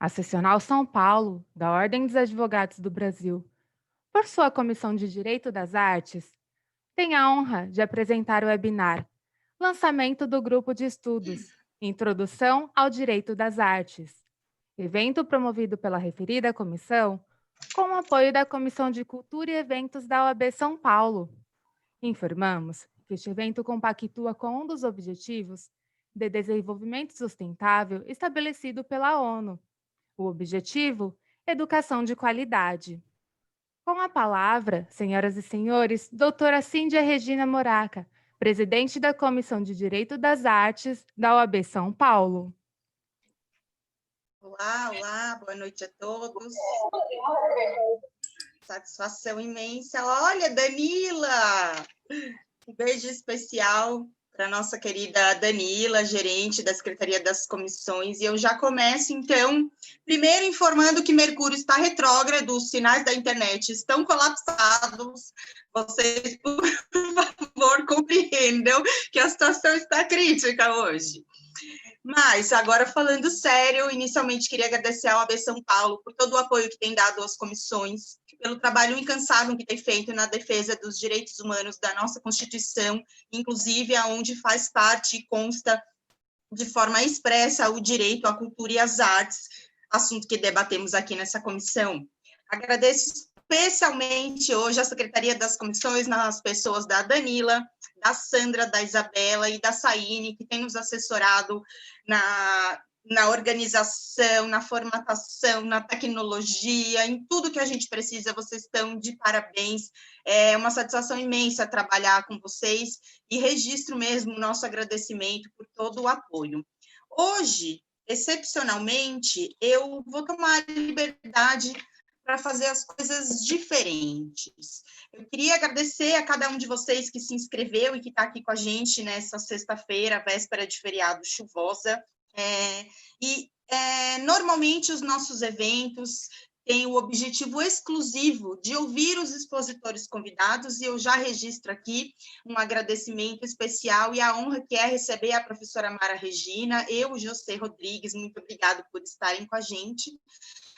A Seccional São Paulo, da Ordem dos Advogados do Brasil, por sua Comissão de Direito das Artes, tem a honra de apresentar o webinar Lançamento do Grupo de Estudos Introdução ao Direito das Artes, evento promovido pela referida comissão, com o apoio da Comissão de Cultura e Eventos da OAB São Paulo. Informamos que este evento compactua com um dos objetivos de desenvolvimento sustentável estabelecido pela ONU. O objetivo: educação de qualidade. Com a palavra, senhoras e senhores, doutora Cíndia Regina Moraca, presidente da Comissão de Direito das Artes da OAB São Paulo. Olá, olá, boa noite a todos. Satisfação imensa. Olha, Danila! Um beijo especial para a nossa querida Danila, gerente da Secretaria das Comissões. E eu já começo, então, primeiro informando que Mercúrio está retrógrado, os sinais da internet estão colapsados. Vocês, por favor, compreendam que a situação está crítica hoje. Mas, agora falando sério, inicialmente queria agradecer ao AB São Paulo por todo o apoio que tem dado às comissões, pelo trabalho incansável que tem feito na defesa dos direitos humanos da nossa Constituição, inclusive aonde faz parte e consta de forma expressa o direito à cultura e às artes, assunto que debatemos aqui nessa comissão. Agradeço especialmente hoje a Secretaria das Comissões, nas pessoas da Danila, da Sandra, da Isabela e da Saine, que tem nos assessorado na organização, na formatação, na tecnologia, em tudo que a gente precisa. Vocês estão de parabéns. É uma satisfação imensa trabalhar com vocês e registro mesmo o nosso agradecimento por todo o apoio. Hoje, excepcionalmente, eu vou tomar a liberdade para fazer as coisas diferentes. Eu queria agradecer a cada um de vocês que se inscreveu e que está aqui com a gente nessa sexta-feira, véspera de feriado chuvosa. Normalmente os nossos eventos têm o objetivo exclusivo de ouvir os expositores convidados, e eu já registro aqui um agradecimento especial e a honra que é receber a professora Mara Regina, eu, José Rodrigues, muito obrigado por estarem com a gente.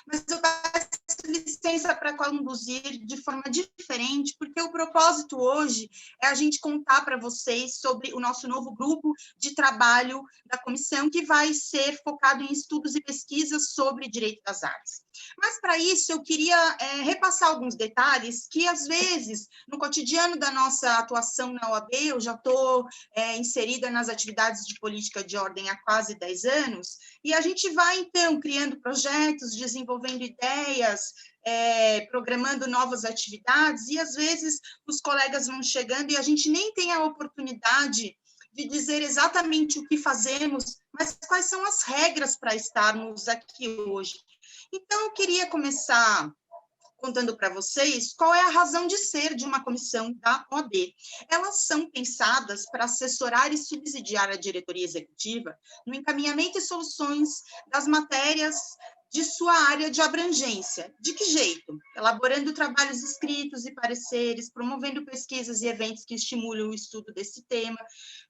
Mas eu peço licença para conduzir de forma diferente, porque o propósito hoje é a gente contar para vocês sobre o nosso novo grupo de trabalho da comissão, que vai ser focado em estudos e pesquisas sobre direito das artes. Mas, para isso, eu queria repassar alguns detalhes que, às vezes, no cotidiano da nossa atuação na OAB, eu já estou inserida nas atividades de política de ordem há quase 10 anos, e a gente vai, então, criando projetos, desenvolvendo ideias, programando novas atividades, e, às vezes, os colegas vão chegando e a gente nem tem a oportunidade de dizer exatamente o que fazemos, mas quais são as regras para estarmos aqui hoje. Então, eu queria começar contando para vocês qual é a razão de ser de uma comissão da OAB. Elas são pensadas para assessorar e subsidiar a diretoria executiva no encaminhamento e soluções das matérias de sua área de abrangência. De que jeito? Elaborando trabalhos escritos e pareceres, promovendo pesquisas e eventos que estimulam o estudo desse tema,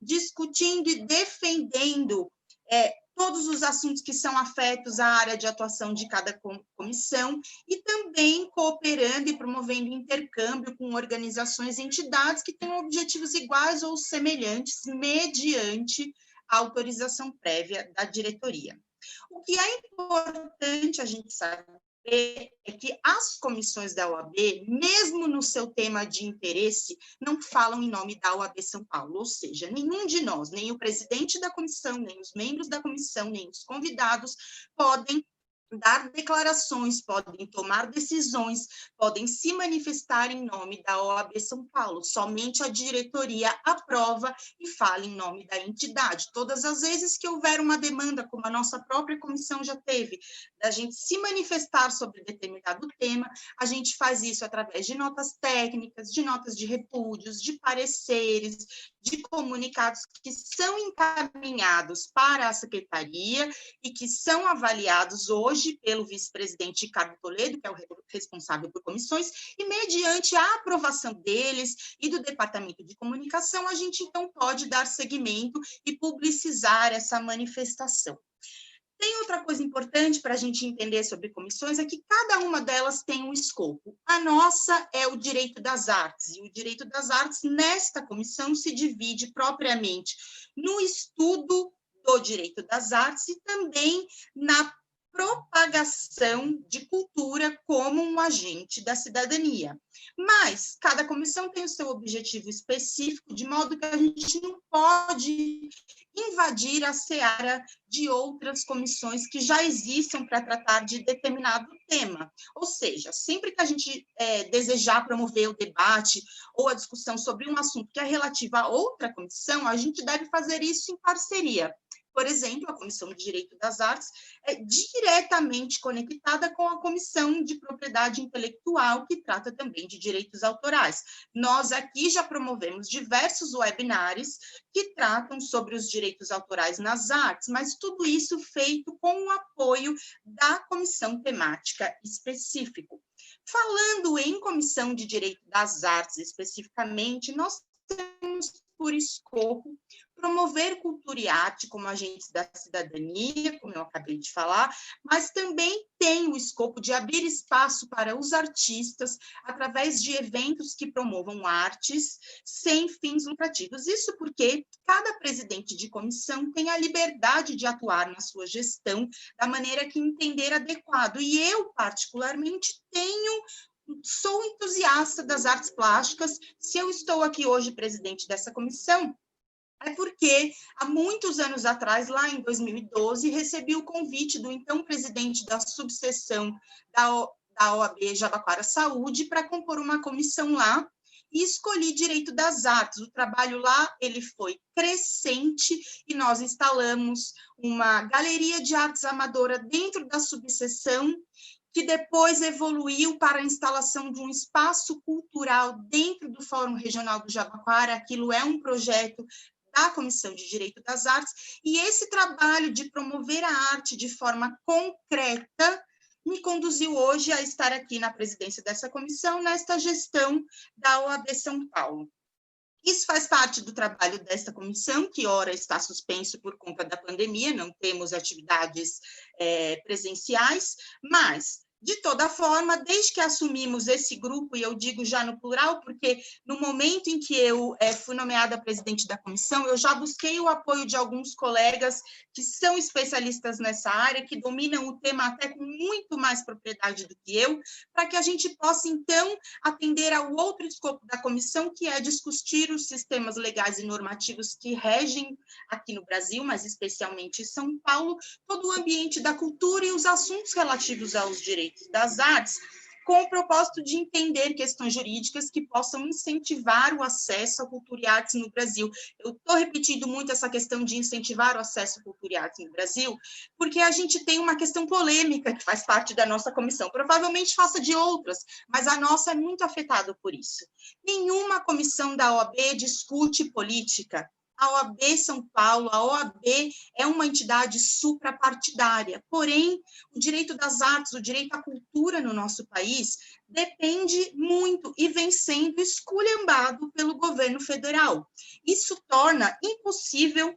discutindo e defendendo todos os assuntos que são afetos à área de atuação de cada comissão, e também cooperando e promovendo intercâmbio com organizações e entidades que tenham objetivos iguais ou semelhantes, mediante a autorização prévia da diretoria. O que é importante a gente saber é que as comissões da OAB, mesmo no seu tema de interesse, não falam em nome da OAB São Paulo, ou seja, nenhum de nós, nem o presidente da comissão, nem os membros da comissão, nem os convidados podem dar declarações, podem tomar decisões, podem se manifestar em nome da OAB São Paulo. Somente a diretoria aprova e fala em nome da entidade. Todas as vezes que houver uma demanda, como a nossa própria comissão já teve, da gente se manifestar sobre determinado tema, a gente faz isso através de notas técnicas, de notas de repúdios, de pareceres, de comunicados que são encaminhados para a secretaria e que são avaliados hoje pelo vice-presidente Ricardo Toledo, que é o responsável por comissões, e mediante a aprovação deles e do Departamento de Comunicação, a gente, então, pode dar seguimento e publicizar essa manifestação. Tem outra coisa importante para a gente entender sobre comissões, é que cada uma delas tem um escopo. A nossa é o direito das artes, e o direito das artes, nesta comissão, se divide propriamente no estudo do direito das artes e também na propagação de cultura como um agente da cidadania. Mas cada comissão tem o seu objetivo específico, de modo que a gente não pode invadir a seara de outras comissões que já existam para tratar de determinado tema. Ou seja, sempre que a gente desejar promover o debate ou a discussão sobre um assunto que é relativo a outra comissão, a gente deve fazer isso em parceria. Por exemplo, a Comissão de Direito das Artes é diretamente conectada com a Comissão de Propriedade Intelectual, que trata também de direitos autorais. Nós aqui já promovemos diversos webinários que tratam sobre os direitos autorais nas artes, mas tudo isso feito com o apoio da comissão temática específica. Falando em Comissão de Direito das Artes especificamente, nós temos por escopo promover cultura e arte como agentes da cidadania, como eu acabei de falar, mas também tem o escopo de abrir espaço para os artistas através de eventos que promovam artes sem fins lucrativos. Isso porque cada presidente de comissão tem a liberdade de atuar na sua gestão da maneira que entender adequado. E eu, particularmente, sou entusiasta das artes plásticas. Se eu estou aqui hoje presidente dessa comissão, é porque, há muitos anos atrás, lá em 2012, recebi o convite do então presidente da subseção da OAB Jabaquara Saúde para compor uma comissão lá, e escolhi Direito das Artes. O trabalho lá ele foi crescente, e nós instalamos uma galeria de artes amadora dentro da subseção, que depois evoluiu para a instalação de um espaço cultural dentro do Fórum Regional do Jabaquara. Aquilo é um projeto da Comissão de Direito das Artes, e esse trabalho de promover a arte de forma concreta me conduziu hoje a estar aqui na presidência dessa comissão, nesta gestão da OAB São Paulo. Isso faz parte do trabalho desta comissão, que ora está suspenso por conta da pandemia, não temos atividades presenciais, mas, de toda forma, desde que assumimos esse grupo, e eu digo já no plural, porque no momento em que eu fui nomeada presidente da comissão, eu já busquei o apoio de alguns colegas que são especialistas nessa área, que dominam o tema até com muito mais propriedade do que eu, para que a gente possa, então, atender ao outro escopo da comissão, que é discutir os sistemas legais e normativos que regem aqui no Brasil, mas especialmente em São Paulo, todo o ambiente da cultura e os assuntos relativos aos direitos das artes, com o propósito de entender questões jurídicas que possam incentivar o acesso à cultura e artes no Brasil. Eu estou repetindo muito essa questão de incentivar o acesso à cultura e artes no Brasil, porque a gente tem uma questão polêmica que faz parte da nossa comissão, provavelmente faça de outras, mas a nossa é muito afetada por isso. Nenhuma comissão da OAB discute política. A OAB São Paulo, a OAB é uma entidade suprapartidária, porém, o direito das artes, o direito à cultura no nosso país depende muito e vem sendo esculhambado pelo governo federal. Isso torna impossível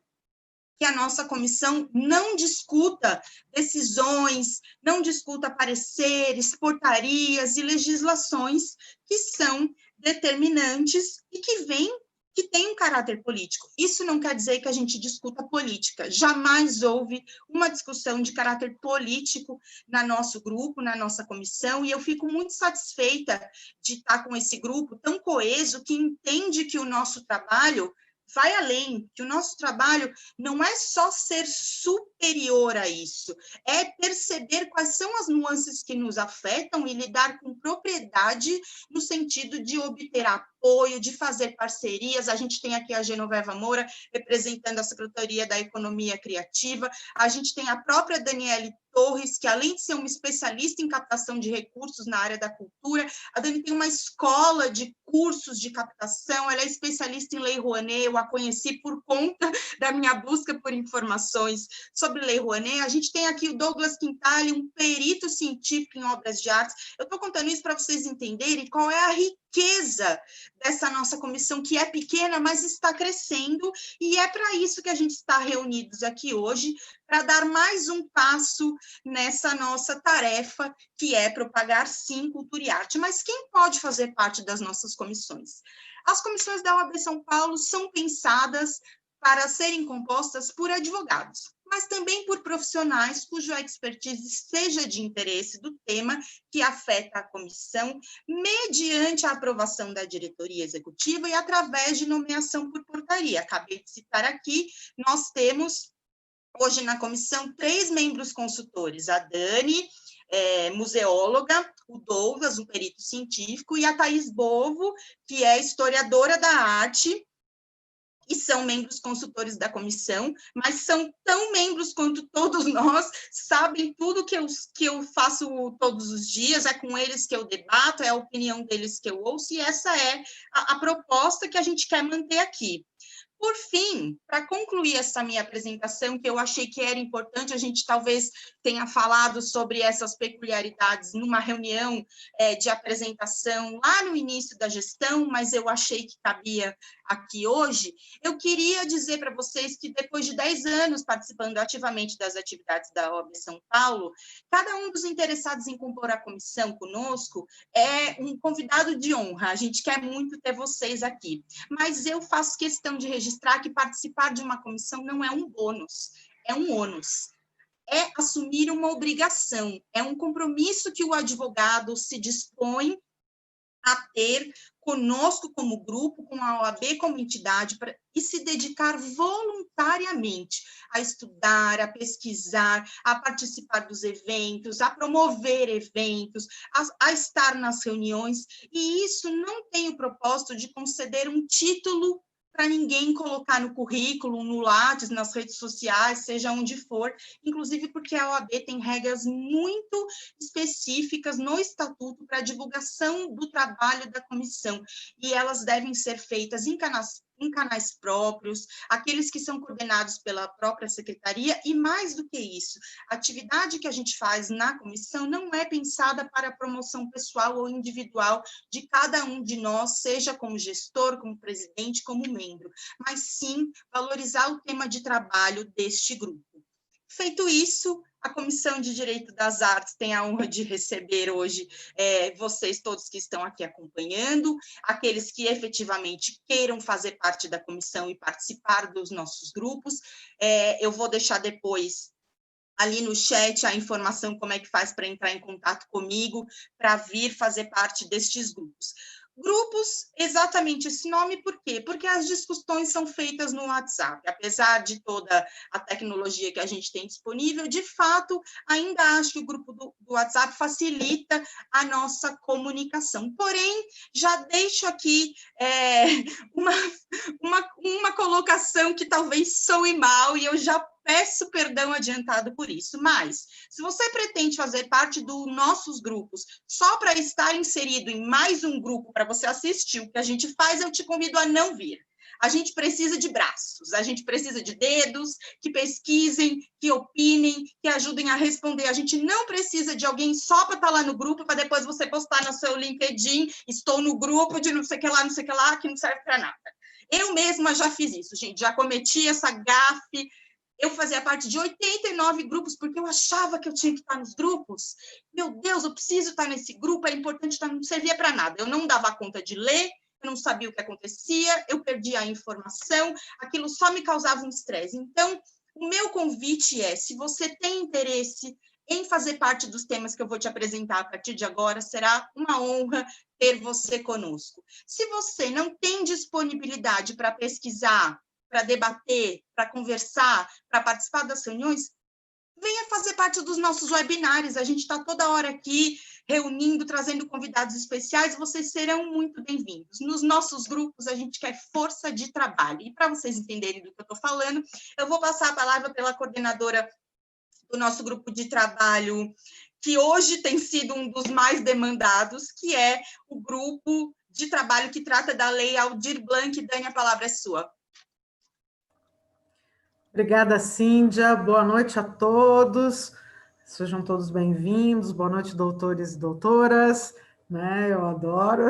que a nossa comissão não discuta decisões, não discuta pareceres, portarias e legislações que são determinantes e que tem um caráter político. Isso não quer dizer que a gente discuta política. Jamais houve uma discussão de caráter político no nosso grupo, na nossa comissão, e eu fico muito satisfeita de estar com esse grupo tão coeso, que entende que o nosso trabalho vai além, que o nosso trabalho não é só ser superior a isso, é perceber quais são as nuances que nos afetam e lidar com propriedade no sentido de obter apoio, de fazer parcerias. A gente tem aqui a Genoveva Moura, representando a Secretaria da Economia Criativa, a gente tem a própria Daniele Torres, que além de ser uma especialista em captação de recursos na área da cultura, a Dani tem uma escola de cursos de captação, ela é especialista em Lei Rouanet, eu a conheci por conta da minha busca por informações sobre Lei Rouanet. A gente tem aqui o Douglas Quintali, um perito científico em obras de artes. Eu estou contando isso para vocês entenderem qual é a riqueza dessa nossa comissão, que é pequena, mas está crescendo, e é para isso que a gente está reunidos aqui hoje, para dar mais um passo nessa nossa tarefa, que é propagar, sim, cultura e arte. Mas quem pode fazer parte das nossas comissões? As comissões da OAB São Paulo são pensadas para serem compostas por advogados, mas também por profissionais cuja expertise seja de interesse do tema que afeta a comissão, mediante a aprovação da diretoria executiva e através de nomeação por portaria. Acabei de citar aqui, nós temos hoje na comissão 3 membros consultores, a Dani, museóloga, o Douglas, um perito científico, e a Thaís Bovo, que é historiadora da arte, e são membros consultores da comissão, mas são tão membros quanto todos nós, sabem tudo que eu faço todos os dias, é com eles que eu debato, é a opinião deles que eu ouço, e essa é a proposta que a gente quer manter aqui. Por fim, para concluir essa minha apresentação, que eu achei que era importante, a gente talvez tenha falado sobre essas peculiaridades numa reunião de apresentação lá no início da gestão, mas eu achei que cabia aqui hoje, eu queria dizer para vocês que depois de 10 anos participando ativamente das atividades da OAB São Paulo, cada um dos interessados em compor a comissão conosco é um convidado de honra, a gente quer muito ter vocês aqui, mas eu faço questão de registrar que participar de uma comissão não é um bônus, é um ônus. É assumir uma obrigação, é um compromisso que o advogado se dispõe a ter conosco como grupo, com a OAB como entidade, e se dedicar voluntariamente a estudar, a pesquisar, a participar dos eventos, a promover eventos, a estar nas reuniões, e isso não tem o propósito de conceder um título para ninguém colocar no currículo, no Lattes, nas redes sociais, seja onde for, inclusive porque a OAB tem regras muito específicas no estatuto para a divulgação do trabalho da comissão, e elas devem ser feitas em canais próprios, aqueles que são coordenados pela própria secretaria, e mais do que isso, a atividade que a gente faz na comissão não é pensada para a promoção pessoal ou individual de cada um de nós, seja como gestor, como presidente, como membro, mas sim valorizar o tema de trabalho deste grupo. Feito isso, a Comissão de Direito das Artes tem a honra de receber hoje vocês todos que estão aqui acompanhando, aqueles que efetivamente queiram fazer parte da comissão e participar dos nossos grupos. Eu vou deixar depois ali no chat a informação como é que faz para entrar em contato comigo, para vir fazer parte destes grupos. Grupos, exatamente esse nome, por quê? Porque as discussões são feitas no WhatsApp. Apesar de toda a tecnologia que a gente tem disponível, de fato, ainda acho que o grupo do WhatsApp facilita a nossa comunicação. Porém, já deixo aqui uma colocação que talvez soe mal, e eu já peço perdão adiantado por isso, mas se você pretende fazer parte dos nossos grupos só para estar inserido em mais um grupo para você assistir o que a gente faz, eu te convido a não vir. A gente precisa de braços, a gente precisa de dedos que pesquisem, que opinem, que ajudem a responder. A gente não precisa de alguém só para estar lá no grupo, para depois você postar no seu LinkedIn, estou no grupo de não sei o que lá, que não serve para nada. Eu mesma já fiz isso, gente, já cometi essa gafe. Eu fazia parte de 89 grupos, porque eu achava que eu tinha que estar nos grupos. Meu Deus, eu preciso estar nesse grupo, é importante estar, não servia para nada. Eu não dava conta de ler, eu não sabia o que acontecia, eu perdia a informação, aquilo só me causava um estresse. Então, o meu convite é, se você tem interesse em fazer parte dos temas que eu vou te apresentar a partir de agora, será uma honra ter você conosco. Se você não tem disponibilidade para pesquisar, para debater, para conversar, para participar das reuniões, venha fazer parte dos nossos webinários. A gente está toda hora aqui reunindo, trazendo convidados especiais, vocês serão muito bem-vindos. Nos nossos grupos, a gente quer força de trabalho. E para vocês entenderem do que eu estou falando, eu vou passar a palavra pela coordenadora do nosso grupo de trabalho, que hoje tem sido um dos mais demandados, que é o grupo de trabalho que trata da Lei Aldir Blanc. Dani, a palavra é sua. Obrigada, Cíndia. Boa noite a todos. Sejam todos bem-vindos. Boa noite, doutores e doutoras. né? Eu adoro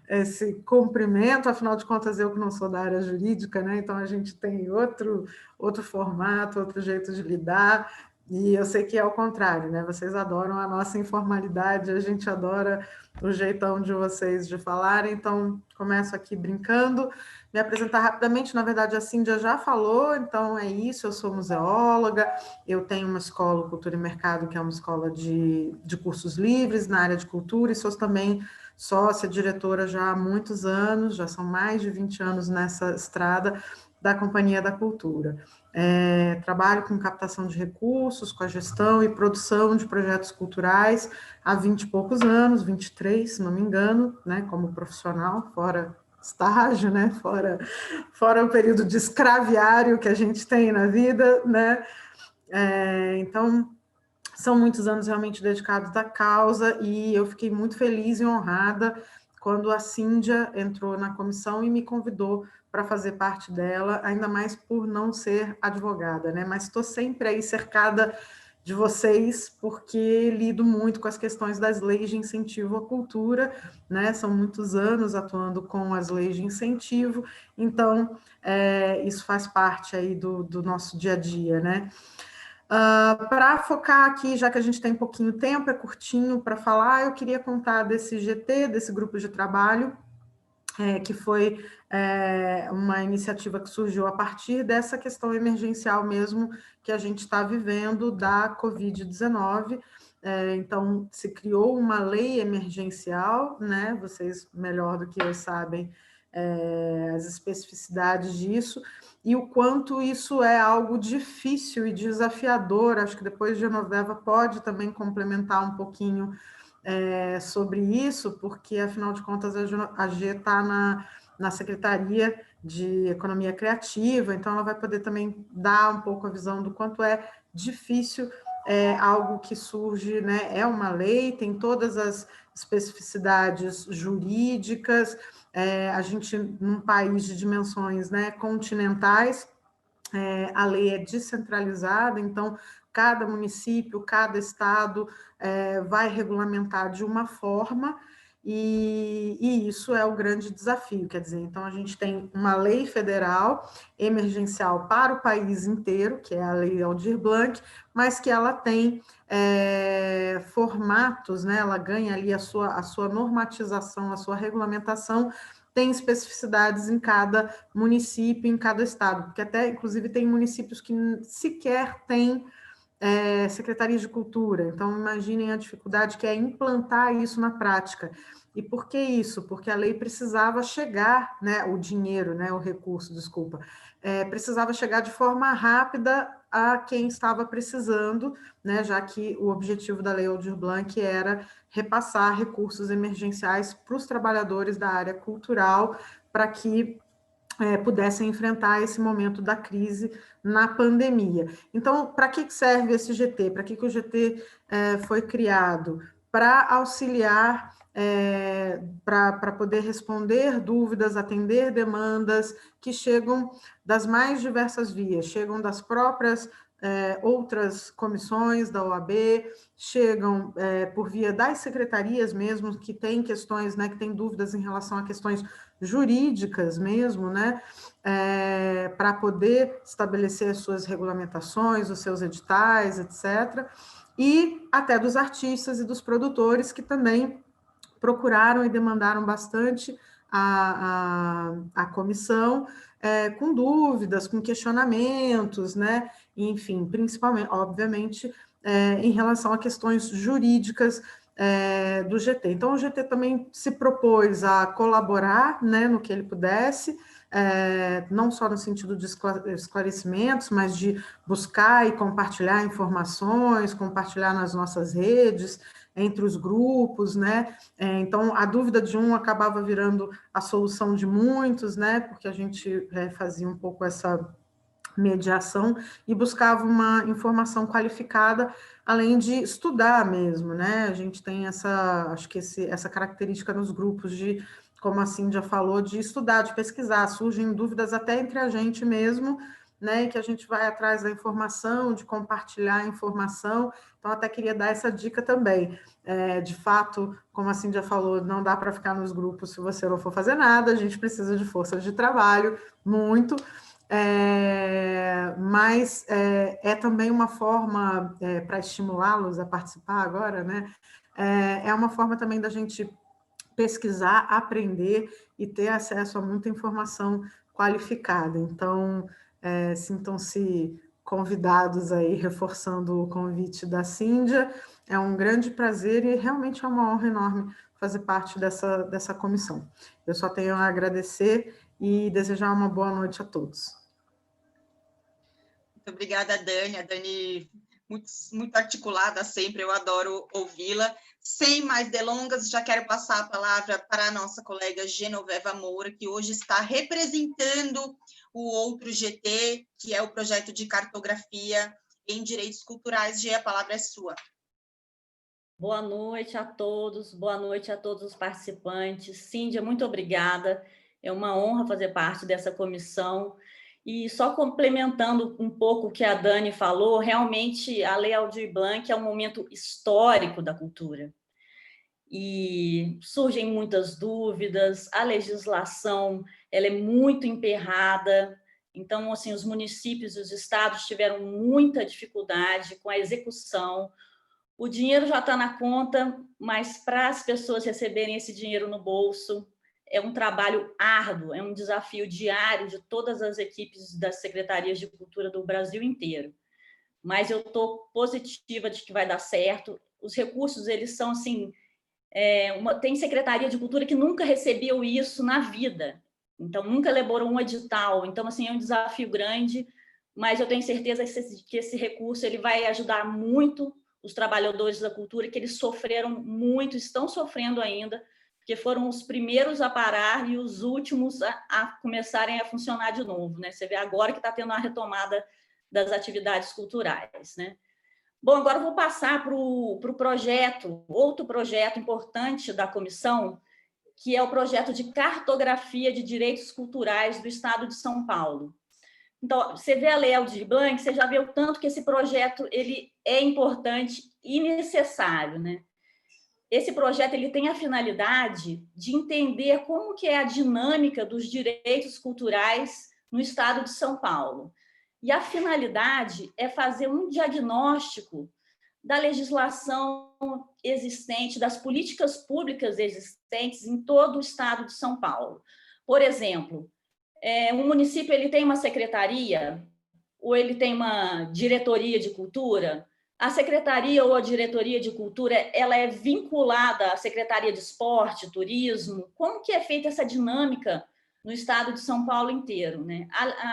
esse cumprimento, afinal de contas, eu que não sou da área jurídica, né? Então a gente tem outro formato, outro jeito de lidar, e eu sei que é o contrário, né? Vocês adoram a nossa informalidade, a gente adora o jeitão de vocês de falarem, então começo aqui brincando. Me apresentar rapidamente, na verdade, a Cíndia já falou, então é isso, eu sou museóloga, eu tenho uma escola, Cultura e Mercado, que é uma escola de cursos livres na área de cultura, e sou também sócia, diretora já há muitos anos, já são mais de 20 anos nessa estrada da Companhia da Cultura. Trabalho com captação de recursos, com a gestão e produção de projetos culturais há 20 e poucos anos, 23, se não me engano, né, como profissional, fora estágio, né, fora o período de escraviário que a gente tem na vida, né, então, são muitos anos realmente dedicados à causa e eu fiquei muito feliz e honrada quando a Cíndia entrou na comissão e me convidou para fazer parte dela, ainda mais por não ser advogada, né? Mas estou sempre aí cercada de vocês, porque lido muito com as questões das leis de incentivo à cultura, né? São muitos anos atuando com as leis de incentivo, então isso faz parte aí do nosso dia a dia, né? Para focar aqui, já que a gente tem pouquinho tempo, é curtinho para falar, eu queria contar desse GT, desse grupo de trabalho, que foi uma iniciativa que surgiu a partir dessa questão emergencial mesmo que a gente está vivendo da Covid-19. Então, se criou uma lei emergencial, né? Vocês melhor do que eu sabem as especificidades disso, e o quanto isso é algo difícil e desafiador. Acho que depois Genoveva pode também complementar um pouquinho sobre isso, porque, afinal de contas, a G está na Secretaria de Economia Criativa, então ela vai poder também dar um pouco a visão do quanto é difícil algo que surge, né? É uma lei, tem todas as especificidades jurídicas, a gente, num país de dimensões, né, continentais, a lei é descentralizada, então cada município, cada estado vai regulamentar de uma forma, e isso é o grande desafio, quer dizer, então a gente tem uma lei federal emergencial para o país inteiro, que é a Lei Aldir Blanc, mas que ela tem formatos, né? Ela ganha ali a sua normatização, a sua regulamentação, tem especificidades em cada município, em cada estado, porque até, inclusive, tem municípios que sequer têm secretarias de cultura, então imaginem a dificuldade que é implantar isso na prática. E por que isso? Porque a lei precisava chegar, né, o dinheiro, né, o recurso, desculpa, precisava chegar de forma rápida a quem estava precisando, né, já que o objetivo da Lei Aldir Blanc era repassar recursos emergenciais para os trabalhadores da área cultural, para que pudessem enfrentar esse momento da crise na pandemia. Então, para que serve esse GT? Para que o GT foi criado? Para auxiliar, para poder responder dúvidas, atender demandas que chegam das mais diversas vias, chegam das próprias outras comissões da OAB, chegam por via das secretarias mesmo, que têm questões, né, que têm dúvidas em relação a questões jurídicas mesmo, né, para poder estabelecer as suas regulamentações, os seus editais, etc., e até dos artistas e dos produtores que também procuraram e demandaram bastante a comissão, com dúvidas, com questionamentos, né? Enfim, principalmente, obviamente, em relação a questões jurídicas do GT. Então, o GT também se propôs a colaborar, né, no que ele pudesse, não só no sentido de esclarecimentos, mas de buscar e compartilhar informações, compartilhar nas nossas redes, entre os grupos, né? Então, a dúvida de um acabava virando a solução de muitos, né? Porque a gente fazia um pouco essa mediação e buscava uma informação qualificada, além de estudar mesmo, né? A gente tem acho que essa característica nos grupos de, como a Cíndia falou, de estudar, de pesquisar, surgem dúvidas até entre a gente mesmo, né, e que a gente vai atrás da informação, de compartilhar a informação. Então, até queria dar essa dica também. De fato, como a Cíndia falou, não dá para ficar nos grupos se você não for fazer nada, a gente precisa de força de trabalho, muito, mas é também uma forma, para estimulá-los a participar agora, né? É uma forma também da gente pesquisar, aprender e ter acesso a muita informação qualificada. Então, sintam-se convidados aí, reforçando o convite da Cíndia. É um grande prazer e realmente é uma honra enorme fazer parte dessa comissão. Eu só tenho a agradecer e desejar uma boa noite a todos. Muito obrigada, Dani. A Dani, muito articulada sempre, eu adoro ouvi-la. Sem mais delongas, já quero passar a palavra para a nossa colega Genoveva Moura, que hoje está representando o outro GT, que é o projeto de cartografia em direitos culturais. Gê, a palavra é sua. Boa noite a todos os participantes. Cíndia, muito obrigada. É uma honra fazer parte dessa comissão. E só complementando um pouco o que a Dani falou, realmente a Lei Aldir Blanc é um momento histórico da cultura. E surgem muitas dúvidas, a legislação ela é muito emperrada, então assim, os municípios e os estados tiveram muita dificuldade com a execução. O dinheiro já está na conta, mas para as pessoas receberem esse dinheiro no bolso, é um trabalho árduo, é um desafio diário de todas as equipes das secretarias de cultura do Brasil inteiro. Mas eu estou positiva de que vai dar certo. Os recursos, eles são assim, tem secretaria de cultura que nunca recebeu isso na vida, então nunca elaborou um edital. Então, assim, é um desafio grande, mas eu tenho certeza que esse recurso ele vai ajudar muito os trabalhadores da cultura, que eles sofreram muito, estão sofrendo ainda, porque foram os primeiros a parar e os últimos a começarem a funcionar de novo, né? Você vê agora que está tendo a retomada das atividades culturais, né? Bom, agora eu vou passar para o projeto, outro projeto importante da comissão, que é o projeto de cartografia de direitos culturais do Estado de São Paulo. Então, você vê a Lei Aldir Blanc, você já vê o tanto que esse projeto ele é importante e necessário, né? Esse projeto ele tem a finalidade de entender como que é a dinâmica dos direitos culturais no Estado de São Paulo. E a finalidade é fazer um diagnóstico da legislação existente, das políticas públicas existentes em todo o Estado de São Paulo. Por exemplo, um município ele tem uma secretaria ou ele tem uma diretoria de cultura. A secretaria ou a diretoria de cultura ela é vinculada à secretaria de esporte, turismo. Como que é feita essa dinâmica no Estado de São Paulo inteiro, né?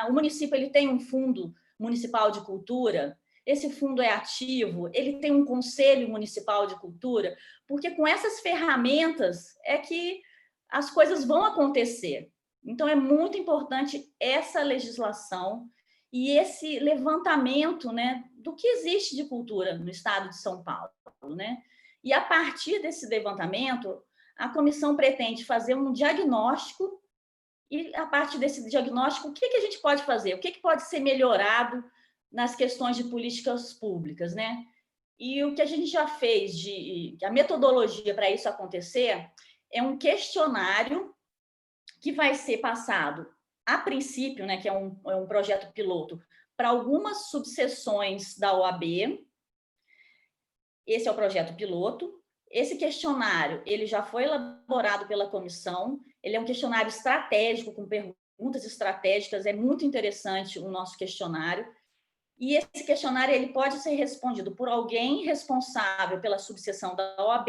O município ele tem um fundo municipal de cultura. Esse fundo é ativo. Ele tem um conselho municipal de cultura, porque com essas ferramentas é que as coisas vão acontecer. Então, é muito importante essa legislação e esse levantamento, né, do que existe de cultura no Estado de São Paulo, né? E, a partir desse levantamento, a comissão pretende fazer um diagnóstico e, a partir desse diagnóstico, o que a gente pode fazer? O que pode ser melhorado nas questões de políticas públicas, né? E o que a gente já fez, a metodologia para isso acontecer é um questionário que vai ser passado, a princípio, né, que é um projeto piloto, para algumas subseções da OAB. Esse é o projeto piloto. Esse questionário ele já foi elaborado pela comissão, ele é um questionário estratégico, com perguntas estratégicas, é muito interessante o nosso questionário. E esse questionário ele pode ser respondido por alguém responsável pela subseção da OAB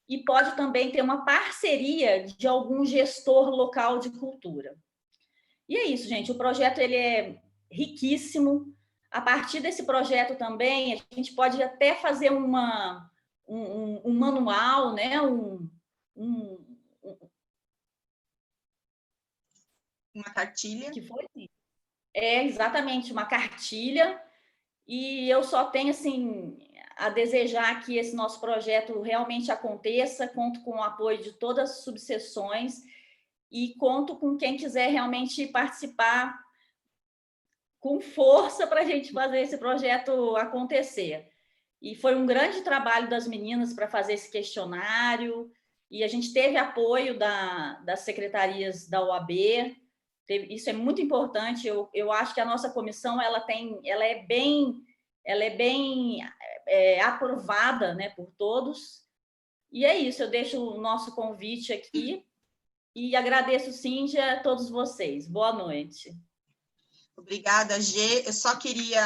e pode também ter uma parceria de algum gestor local de cultura. E é isso, gente. O projeto ele é riquíssimo. A partir desse projeto também, a gente pode até fazer um manual, né? Uma cartilha. Que foi? Exatamente, uma cartilha. E eu só tenho, assim, a desejar que esse nosso projeto realmente aconteça. Conto com o apoio de todas as subseções e conto com quem quiser realmente participar com força para a gente fazer esse projeto acontecer. E foi um grande trabalho das meninas para fazer esse questionário, e a gente teve apoio das secretarias da OAB, isso é muito importante. Eu acho que a nossa comissão ela é bem aprovada, né, por todos. E é isso, eu deixo o nosso convite aqui e agradeço, Cíndia, a todos vocês. Boa noite. Obrigada, Gê. Eu só queria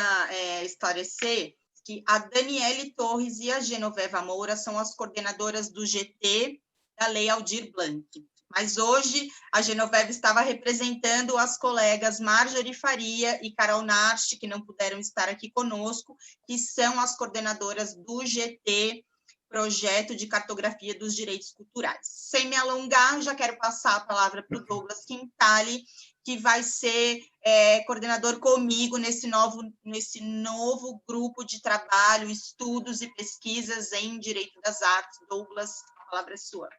esclarecer que a Daniele Torres e a Genoveva Moura são as coordenadoras do GT da Lei Aldir Blanc. Mas hoje a Genoveva estava representando as colegas Marjorie Faria e Carol Narst, que não puderam estar aqui conosco, que são as coordenadoras do GT, Projeto de Cartografia dos Direitos Culturais. Sem me alongar, já quero passar a palavra para o Douglas Quintali, que vai ser coordenador comigo nesse novo grupo de trabalho, estudos e pesquisas em Direito das Artes. Douglas, a palavra é sua.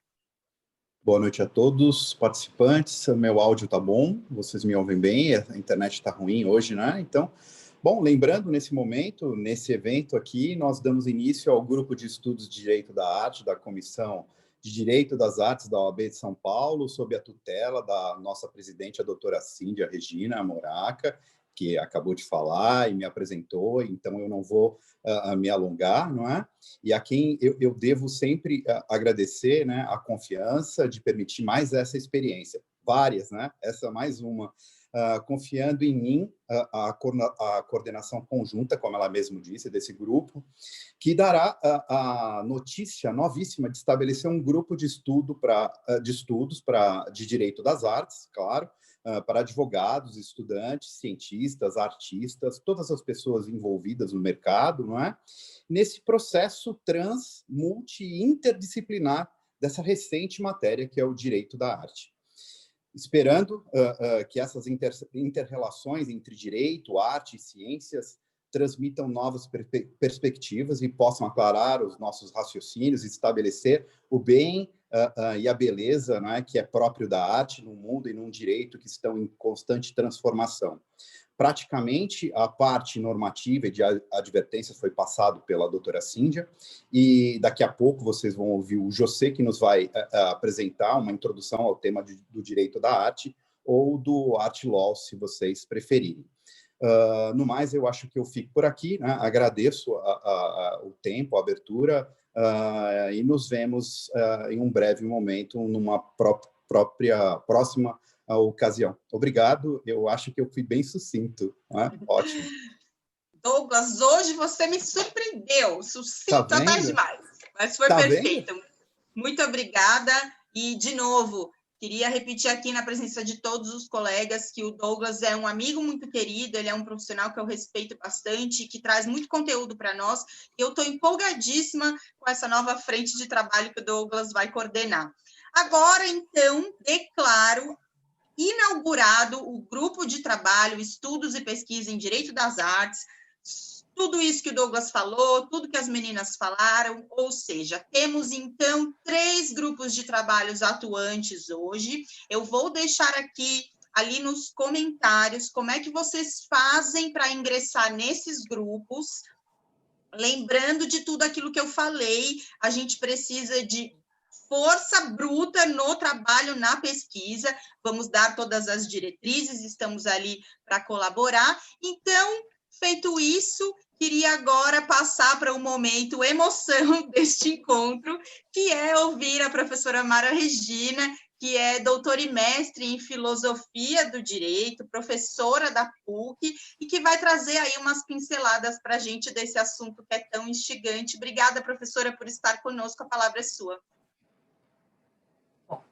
Boa noite a todos participantes. Meu áudio tá bom? Vocês me ouvem bem? A internet está ruim hoje, né? Então, bom, lembrando, nesse momento, nesse evento aqui, nós damos início ao grupo de estudos de Direito da Arte da Comissão de Direito das Artes da OAB de São Paulo, sob a tutela da nossa presidente, a doutora Cíndia Regina Moraca, que acabou de falar e me apresentou, então eu não vou me alongar, não é? E a quem eu devo sempre agradecer, né, a confiança de permitir mais essa experiência, várias, né? Essa mais uma, confiando em mim, a coordenação conjunta, como ela mesma disse, desse grupo, que dará a notícia novíssima de estabelecer um grupo de estudos de Direito das Artes, claro, para advogados, estudantes, cientistas, artistas, todas as pessoas envolvidas no mercado, não é? Nesse processo multi e interdisciplinar dessa recente matéria que é o direito da arte. Esperando que essas inter-relações entre direito, arte e ciências transmitam novas perspectivas e possam aclarar os nossos raciocínios e estabelecer o bem e a beleza, né, que é próprio da arte no mundo e num direito que estão em constante transformação. Praticamente, a parte normativa e de advertência foi passado pela doutora Cíndia, e daqui a pouco vocês vão ouvir o José, que nos vai apresentar uma introdução ao tema do direito da arte, ou do Art Law, se vocês preferirem. No mais, eu acho que eu fico por aqui, né? Agradeço o tempo, a abertura, e nos vemos em um breve momento, numa próxima ocasião. Obrigado, eu acho que eu fui bem sucinto, né? Ótimo. Douglas, hoje você me surpreendeu, sucinto até demais, mas foi perfeito. Vendo? Muito obrigada, e de novo, queria repetir aqui na presença de todos os colegas que o Douglas é um amigo muito querido, ele é um profissional que eu respeito bastante, que traz muito conteúdo para nós, e eu estou empolgadíssima com essa nova frente de trabalho que o Douglas vai coordenar. Agora, então, declaro inaugurado o grupo de trabalho, estudos e pesquisa em Direito das Artes, tudo isso que o Douglas falou, tudo que as meninas falaram, ou seja, temos, então, 3 grupos de trabalhos atuantes hoje. Eu vou deixar aqui, ali nos comentários, como é que vocês fazem para ingressar nesses grupos. Lembrando de tudo aquilo que eu falei, a gente precisa de força bruta no trabalho, na pesquisa, vamos dar todas as diretrizes, estamos ali para colaborar. Então, feito isso, queria agora passar para o momento emoção deste encontro, que é ouvir a professora Mara Regina, que é doutora e mestre em filosofia do direito, professora da PUC, e que vai trazer aí umas pinceladas para a gente desse assunto que é tão instigante. Obrigada, professora, por estar conosco, a palavra é sua.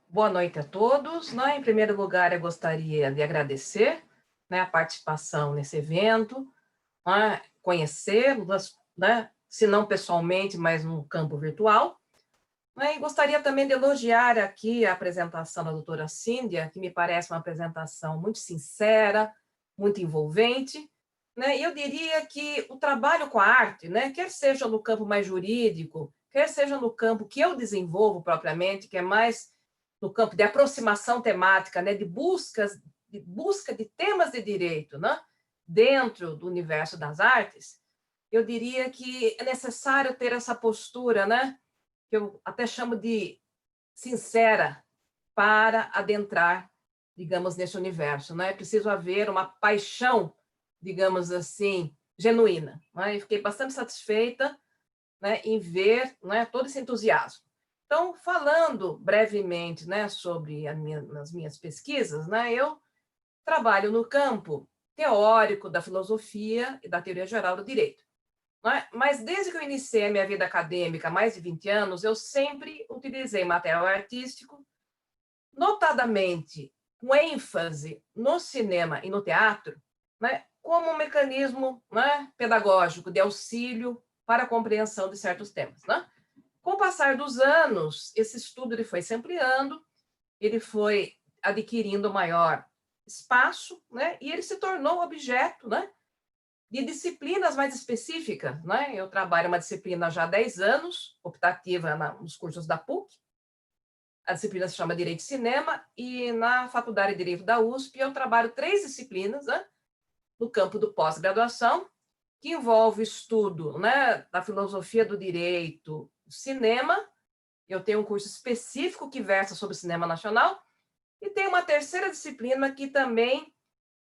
Boa noite a todos. Em primeiro lugar, eu gostaria de agradecer, a participação nesse evento, conhecê-los, se não pessoalmente, mas no campo virtual. E gostaria também de elogiar aqui a apresentação da doutora Cíndia, que me parece uma apresentação muito sincera, muito envolvente. E eu diria que o trabalho com a arte, quer seja no campo mais jurídico, quer seja no campo que eu desenvolvo propriamente, que é mais no campo de aproximação temática, de busca de temas de direito, dentro do universo das artes, eu diria que é necessário ter essa postura, né? Que eu até chamo de sincera, para adentrar, digamos, nesse universo. Né? É preciso haver uma paixão, digamos assim, genuína. Né? E fiquei bastante satisfeita, né, em ver, né, todo esse entusiasmo. Então, falando brevemente, né, sobre as minhas pesquisas, né, eu trabalho no campo teórico da filosofia e da teoria geral do direito. Né? Mas desde que eu iniciei a minha vida acadêmica, há mais de 20 anos, eu sempre utilizei material artístico, notadamente com ênfase no cinema e no teatro, né, como um mecanismo, né, pedagógico de auxílio para a compreensão de certos temas. Né? Com o passar dos anos, esse estudo ele foi se ampliando, ele foi adquirindo maior espaço, né, e ele se tornou objeto, né, de disciplinas mais específicas. Né? Eu trabalho uma disciplina já há 10 anos, optativa nos cursos da PUC, a disciplina se chama Direito e Cinema, e na Faculdade de Direito da USP eu trabalho 3 disciplinas, né, no campo do pós-graduação, que envolve o estudo, né, da filosofia do direito, cinema. Eu tenho um curso específico que versa sobre cinema nacional, e tem uma terceira disciplina que também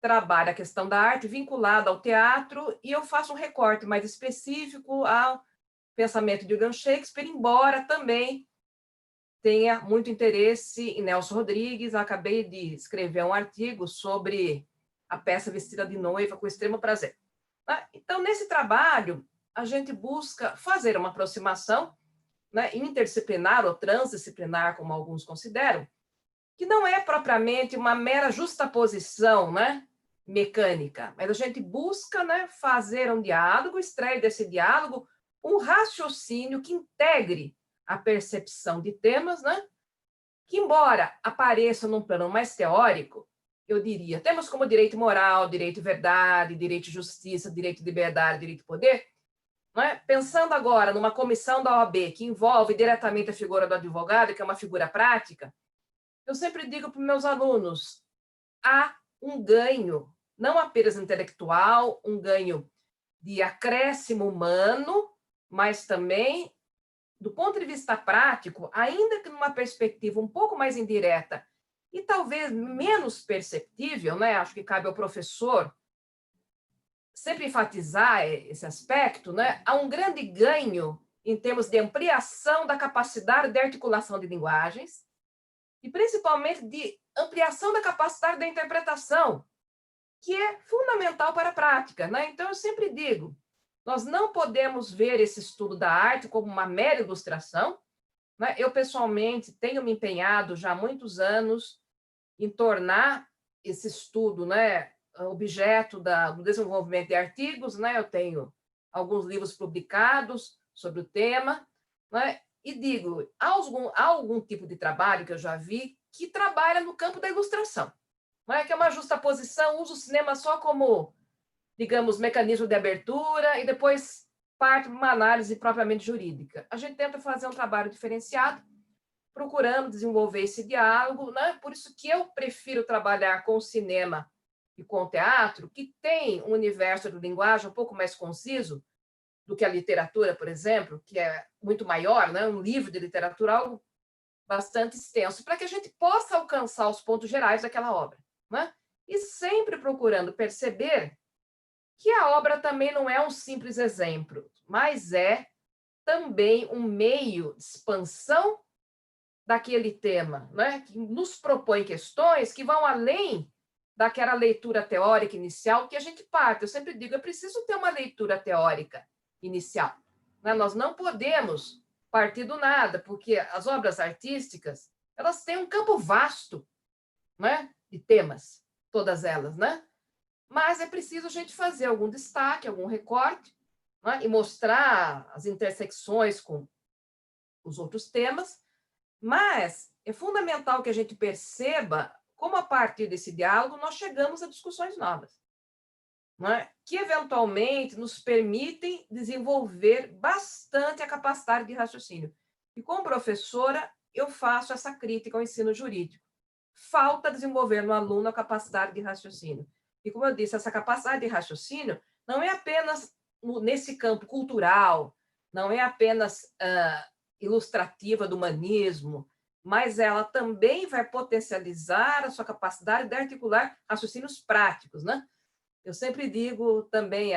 trabalha a questão da arte vinculada ao teatro, e eu faço um recorte mais específico ao pensamento de William Shakespeare, embora também tenha muito interesse em Nelson Rodrigues. Acabei de escrever um artigo sobre a peça Vestida de Noiva com Extremo Prazer. Então, nesse trabalho, a gente busca fazer uma aproximação, né, interdisciplinar ou transdisciplinar, como alguns consideram, que não é propriamente uma mera justaposição, né, mecânica, mas a gente busca, né, fazer um diálogo, extrair desse diálogo um raciocínio que integre a percepção de temas, né, que, embora apareçam num plano mais teórico, eu diria, temas como direito moral, direito de verdade, direito de justiça, direito de liberdade, direito de poder, né, pensando agora numa comissão da OAB que envolve diretamente a figura do advogado, que é uma figura prática, eu sempre digo para os meus alunos, há um ganho, não apenas intelectual, um ganho de acréscimo humano, mas também, do ponto de vista prático, ainda que numa perspectiva um pouco mais indireta e talvez menos perceptível, né? Acho que cabe ao professor sempre enfatizar esse aspecto, né? Há um grande ganho em termos de ampliação da capacidade de articulação de linguagens e principalmente de ampliação da capacidade da interpretação, que é fundamental para a prática, né? Então, eu sempre digo, nós não podemos ver esse estudo da arte como uma mera ilustração, né? Eu, pessoalmente, tenho me empenhado já há muitos anos em tornar esse estudo, né, objeto do desenvolvimento de artigos, né? Eu tenho alguns livros publicados sobre o tema, né? E digo, há algum tipo de trabalho que eu já vi que trabalha no campo da ilustração, não é? Que é uma justaposição, usa o cinema só como, digamos, mecanismo de abertura e depois parte para uma análise propriamente jurídica. A gente tenta fazer um trabalho diferenciado, procurando desenvolver esse diálogo, né? Por isso que eu prefiro trabalhar com o cinema e com o teatro, que tem um universo de linguagem um pouco mais conciso do que a literatura, por exemplo, que é muito maior, né? Um livro de literatura, algo bastante extenso, para que a gente possa alcançar os pontos gerais daquela obra, né? E sempre procurando perceber que a obra também não é um simples exemplo, mas é também um meio de expansão daquele tema, né? Que nos propõe questões que vão além daquela leitura teórica inicial que a gente parte. Eu sempre digo, é preciso ter uma leitura teórica inicial, né? Nós não podemos partir do nada, porque as obras artísticas, elas têm um campo vasto, né, de temas, todas elas, né? Mas é preciso a gente fazer algum destaque, algum recorte, né, e mostrar as intersecções com os outros temas, mas é fundamental que a gente perceba como, a partir desse diálogo, nós chegamos a discussões novas, né, que eventualmente nos permitem desenvolver bastante a capacidade de raciocínio. E como professora, eu faço essa crítica ao ensino jurídico. Falta desenvolver no aluno a capacidade de raciocínio. E, como eu disse, essa capacidade de raciocínio não é apenas nesse campo cultural, não é apenas ilustrativa do humanismo, mas ela também vai potencializar a sua capacidade de articular raciocínios práticos, né? Eu sempre digo também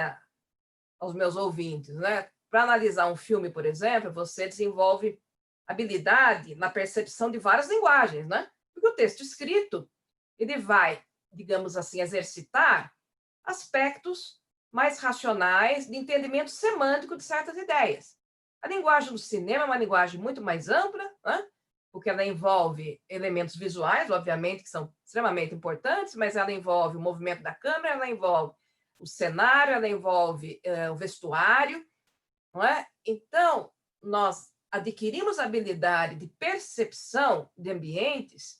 aos meus ouvintes, né? Para analisar um filme, por exemplo, você desenvolve habilidade na percepção de várias linguagens, né? Porque o texto escrito, ele vai, digamos assim, exercitar aspectos mais racionais de entendimento semântico de certas ideias. A linguagem do cinema é uma linguagem muito mais ampla, né? Porque ela envolve elementos visuais, obviamente, que são extremamente importantes, mas ela envolve o movimento da câmera, ela envolve o cenário, ela envolve o vestuário, não é? Então, nós adquirimos a habilidade de percepção de ambientes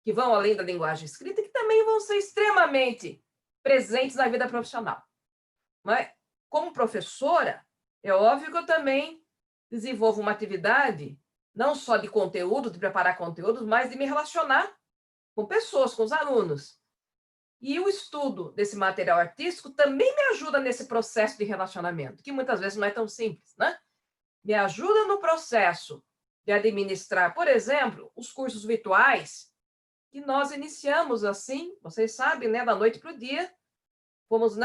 que vão além da linguagem escrita, que também vão ser extremamente presentes na vida profissional. Não é? Como professora, é óbvio que eu também desenvolvo uma atividade não só de conteúdo, de preparar conteúdos, mas de me relacionar com pessoas, com os alunos. E o estudo desse material artístico também me ajuda nesse processo de relacionamento, que muitas vezes não é tão simples, né? Me ajuda no processo de administrar, por exemplo, os cursos virtuais que nós iniciamos assim, vocês sabem, né, da noite para o dia, fomos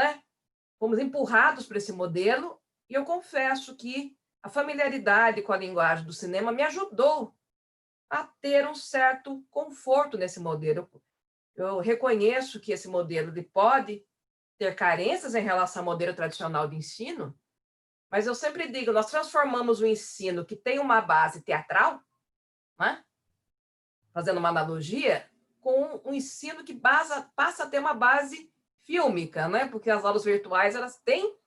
empurrados para esse modelo, e eu confesso que a familiaridade com a linguagem do cinema me ajudou a ter um certo conforto nesse modelo. Eu reconheço que esse modelo ele pode ter carências em relação ao modelo tradicional de ensino, mas eu sempre digo, nós transformamos o ensino que tem uma base teatral, né? Fazendo uma analogia, com um ensino que passa a ter uma base fílmica, né? Porque as aulas virtuais elas têm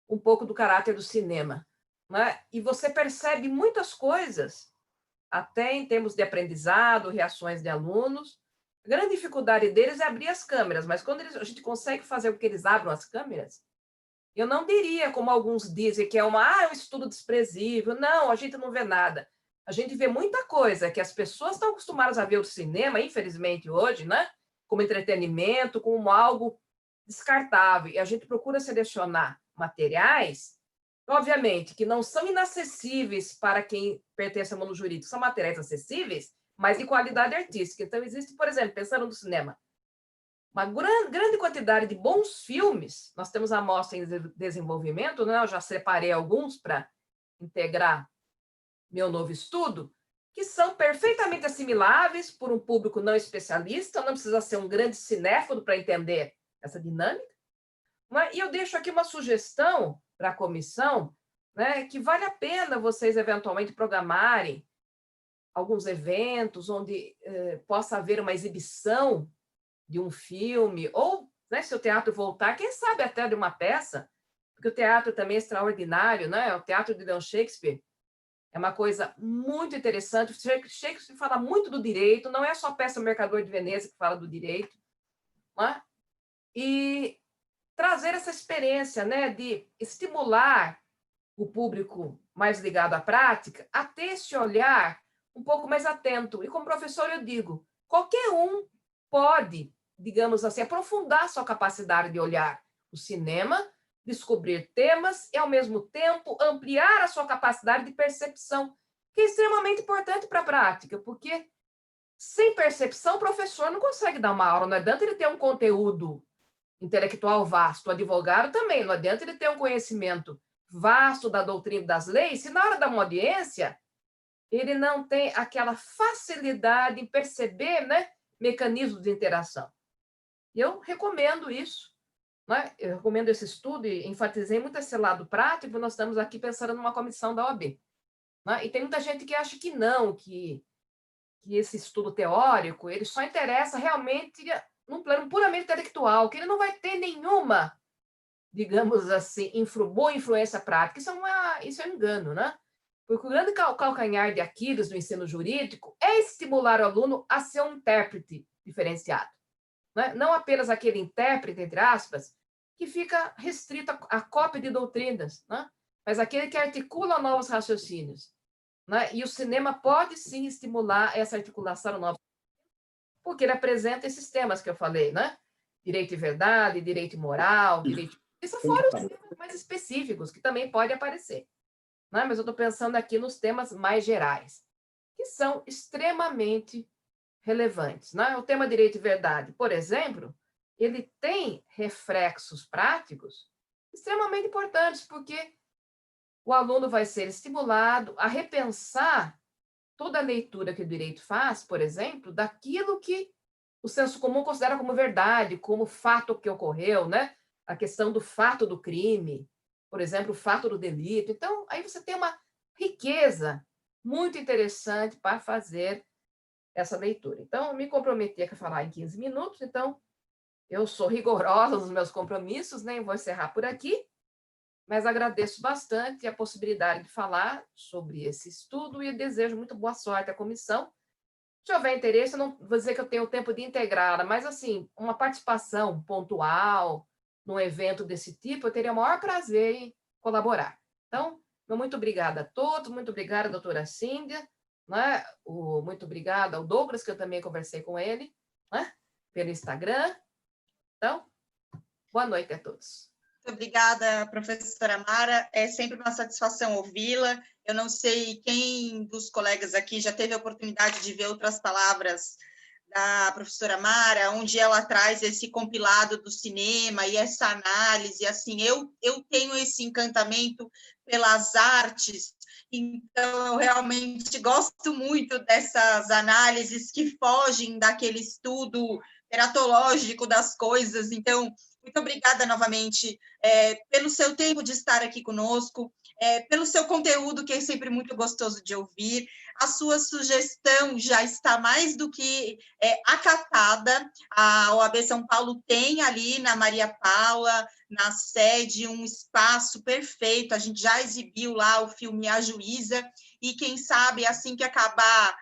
um pouco do caráter do cinema, né? E você percebe muitas coisas, até em termos de aprendizado, reações de alunos. A grande dificuldade deles é abrir as câmeras, mas quando a gente consegue fazer com que eles abram as câmeras, eu não diria, como alguns dizem, que é um estudo desprezível. Não, a gente não vê nada. A gente vê muita coisa que as pessoas estão acostumadas a ver o cinema, infelizmente hoje, né? Como entretenimento, como algo descartável. E a gente procura selecionar materiais, obviamente, que não são inacessíveis para quem pertence ao mundo jurídico, são materiais acessíveis, mas de qualidade artística. Então, existe, por exemplo, pensando no cinema, uma grande quantidade de bons filmes. Nós temos a amostra em desenvolvimento, né? Eu já separei alguns para integrar meu novo estudo, que são perfeitamente assimiláveis por um público não especialista, não precisa ser um grande cinéfilo para entender essa dinâmica. E eu deixo aqui uma sugestão para a comissão, né, que vale a pena vocês eventualmente programarem alguns eventos onde possa haver uma exibição de um filme, ou, né, se o teatro voltar, quem sabe até de uma peça, porque o teatro também é extraordinário, né? O teatro de William Shakespeare é uma coisa muito interessante. Shakespeare fala muito do direito, não é só a peça Mercador de Veneza que fala do direito, né? E trazer essa experiência, né, de estimular o público mais ligado à prática a ter esse olhar um pouco mais atento. E como professor eu digo, qualquer um pode, digamos assim, aprofundar sua capacidade de olhar o cinema, descobrir temas e, ao mesmo tempo, ampliar a sua capacidade de percepção, que é extremamente importante para a prática, porque sem percepção o professor não consegue dar uma aula, não adianta ele ter um conteúdo intelectual vasto, o advogado também, não adianta ele ter um conhecimento vasto da doutrina das leis, se na hora da uma audiência ele não tem aquela facilidade em perceber, né, mecanismos de interação. E eu recomendo isso, né? Eu recomendo esse estudo e enfatizei muito esse lado prático, nós estamos aqui pensando numa comissão da OAB. Né? E tem muita gente que acha que não, que esse estudo teórico ele só interessa realmente num plano puramente intelectual, que ele não vai ter nenhuma, digamos assim, boa influência prática. Isso é um engano, né? Porque o grande calcanhar de Aquiles no ensino jurídico é estimular o aluno a ser um intérprete diferenciado. Né? Não apenas aquele intérprete, entre aspas, que fica restrito à cópia de doutrinas, né? Mas aquele que articula novos raciocínios. Né? E o cinema pode, sim, estimular essa articulação nova, porque ele apresenta esses temas que eu falei, né? direito e verdade, direito e moral, direito... Isso fora os temas mais específicos, que também podem aparecer. Né? Mas eu estou pensando aqui nos temas mais gerais, que são extremamente relevantes. Né? O tema direito e verdade, por exemplo, ele tem reflexos práticos extremamente importantes, porque o aluno vai ser estimulado a repensar toda a leitura que o direito faz, por exemplo, daquilo que o senso comum considera como verdade, como fato que ocorreu, né? A questão do fato do crime, por exemplo, o fato do delito. Então, aí você tem uma riqueza muito interessante para fazer essa leitura. Então, eu me comprometi a falar em 15 minutos, então eu sou rigorosa nos meus compromissos, nem vou encerrar por aqui, mas agradeço bastante a possibilidade de falar sobre esse estudo e desejo muito boa sorte à comissão. Se houver interesse, eu não vou dizer que eu tenho tempo de integrá-la, mas, assim, uma participação pontual num evento desse tipo, eu teria o maior prazer em colaborar. Então, muito obrigada a todos, muito obrigada, doutora Cíndia, né? Muito obrigada ao Douglas, que eu também conversei com ele, né? Pelo Instagram. Então, boa noite a todos. Muito obrigada, professora Mara. É sempre uma satisfação ouvi-la. Eu não sei quem dos colegas aqui já teve a oportunidade de ver outras palavras da professora Mara, onde ela traz esse compilado do cinema e essa análise. Assim, eu tenho esse encantamento pelas artes, então eu realmente gosto muito dessas análises que fogem daquele estudo teratológico das coisas. Então, muito obrigada novamente pelo seu tempo de estar aqui conosco, pelo seu conteúdo, que é sempre muito gostoso de ouvir. A sua sugestão já está mais do que acatada. A OAB São Paulo tem ali na Maria Paula, na sede, um espaço perfeito. A gente já exibiu lá o filme A Juíza, e quem sabe, assim que acabar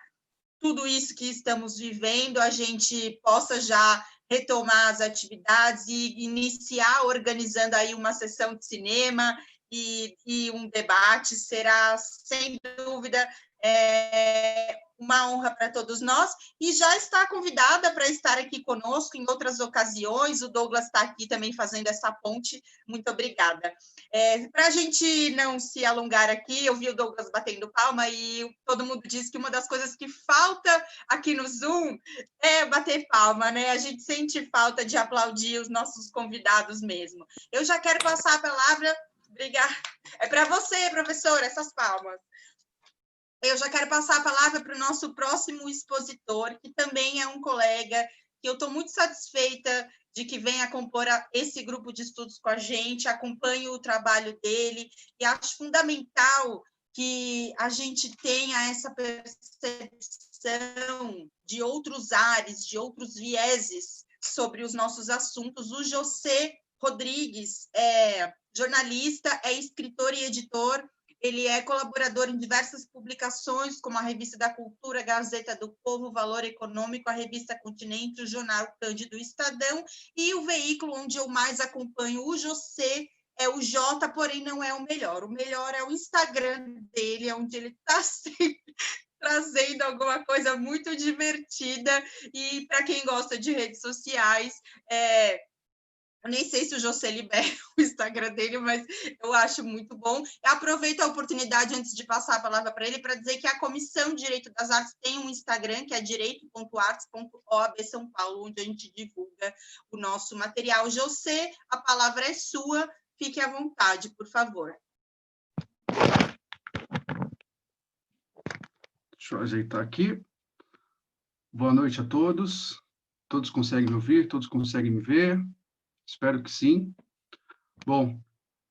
tudo isso que estamos vivendo, a gente possa já retomar as atividades e iniciar organizando aí uma sessão de cinema e um debate. Será, sem dúvida, uma honra para todos nós, e já está convidada para estar aqui conosco em outras ocasiões. O Douglas está aqui também fazendo essa ponte. Muito obrigada. Para a gente não se alongar aqui, eu vi o Douglas batendo palma e todo mundo diz que uma das coisas que falta aqui no Zoom é bater palma, né? A gente sente falta de aplaudir os nossos convidados mesmo. Eu já quero passar a palavra. Obrigada. É para você, professora, essas palmas. Eu já quero passar a palavra para o nosso próximo expositor, que também é um colega, que eu estou muito satisfeita de que venha compor esse grupo de estudos com a gente, acompanho o trabalho dele, e acho fundamental que a gente tenha essa percepção de outros ares, de outros vieses sobre os nossos assuntos. O José Rodrigues é jornalista, é escritor e editor. Ele é colaborador em diversas publicações, como a Revista da Cultura, Gazeta do Povo, Valor Econômico, a Revista Continente, o Jornal Cândido Estadão, e o veículo onde eu mais acompanho o José é o Jota, porém não é o melhor. O melhor é o Instagram dele, onde ele está sempre trazendo alguma coisa muito divertida. E para quem gosta de redes sociais, eu nem sei se o José libera o Instagram dele, mas eu acho muito bom. Eu aproveito a oportunidade, antes de passar a palavra para ele, para dizer que a Comissão de Direito das Artes tem um Instagram, que é direito.artes.oab São Paulo, onde a gente divulga o nosso material. José, a palavra é sua, fique à vontade, por favor. Deixa eu ajeitar aqui. Boa noite a todos. Todos conseguem me ouvir? Todos conseguem me ver? Espero que sim. Bom,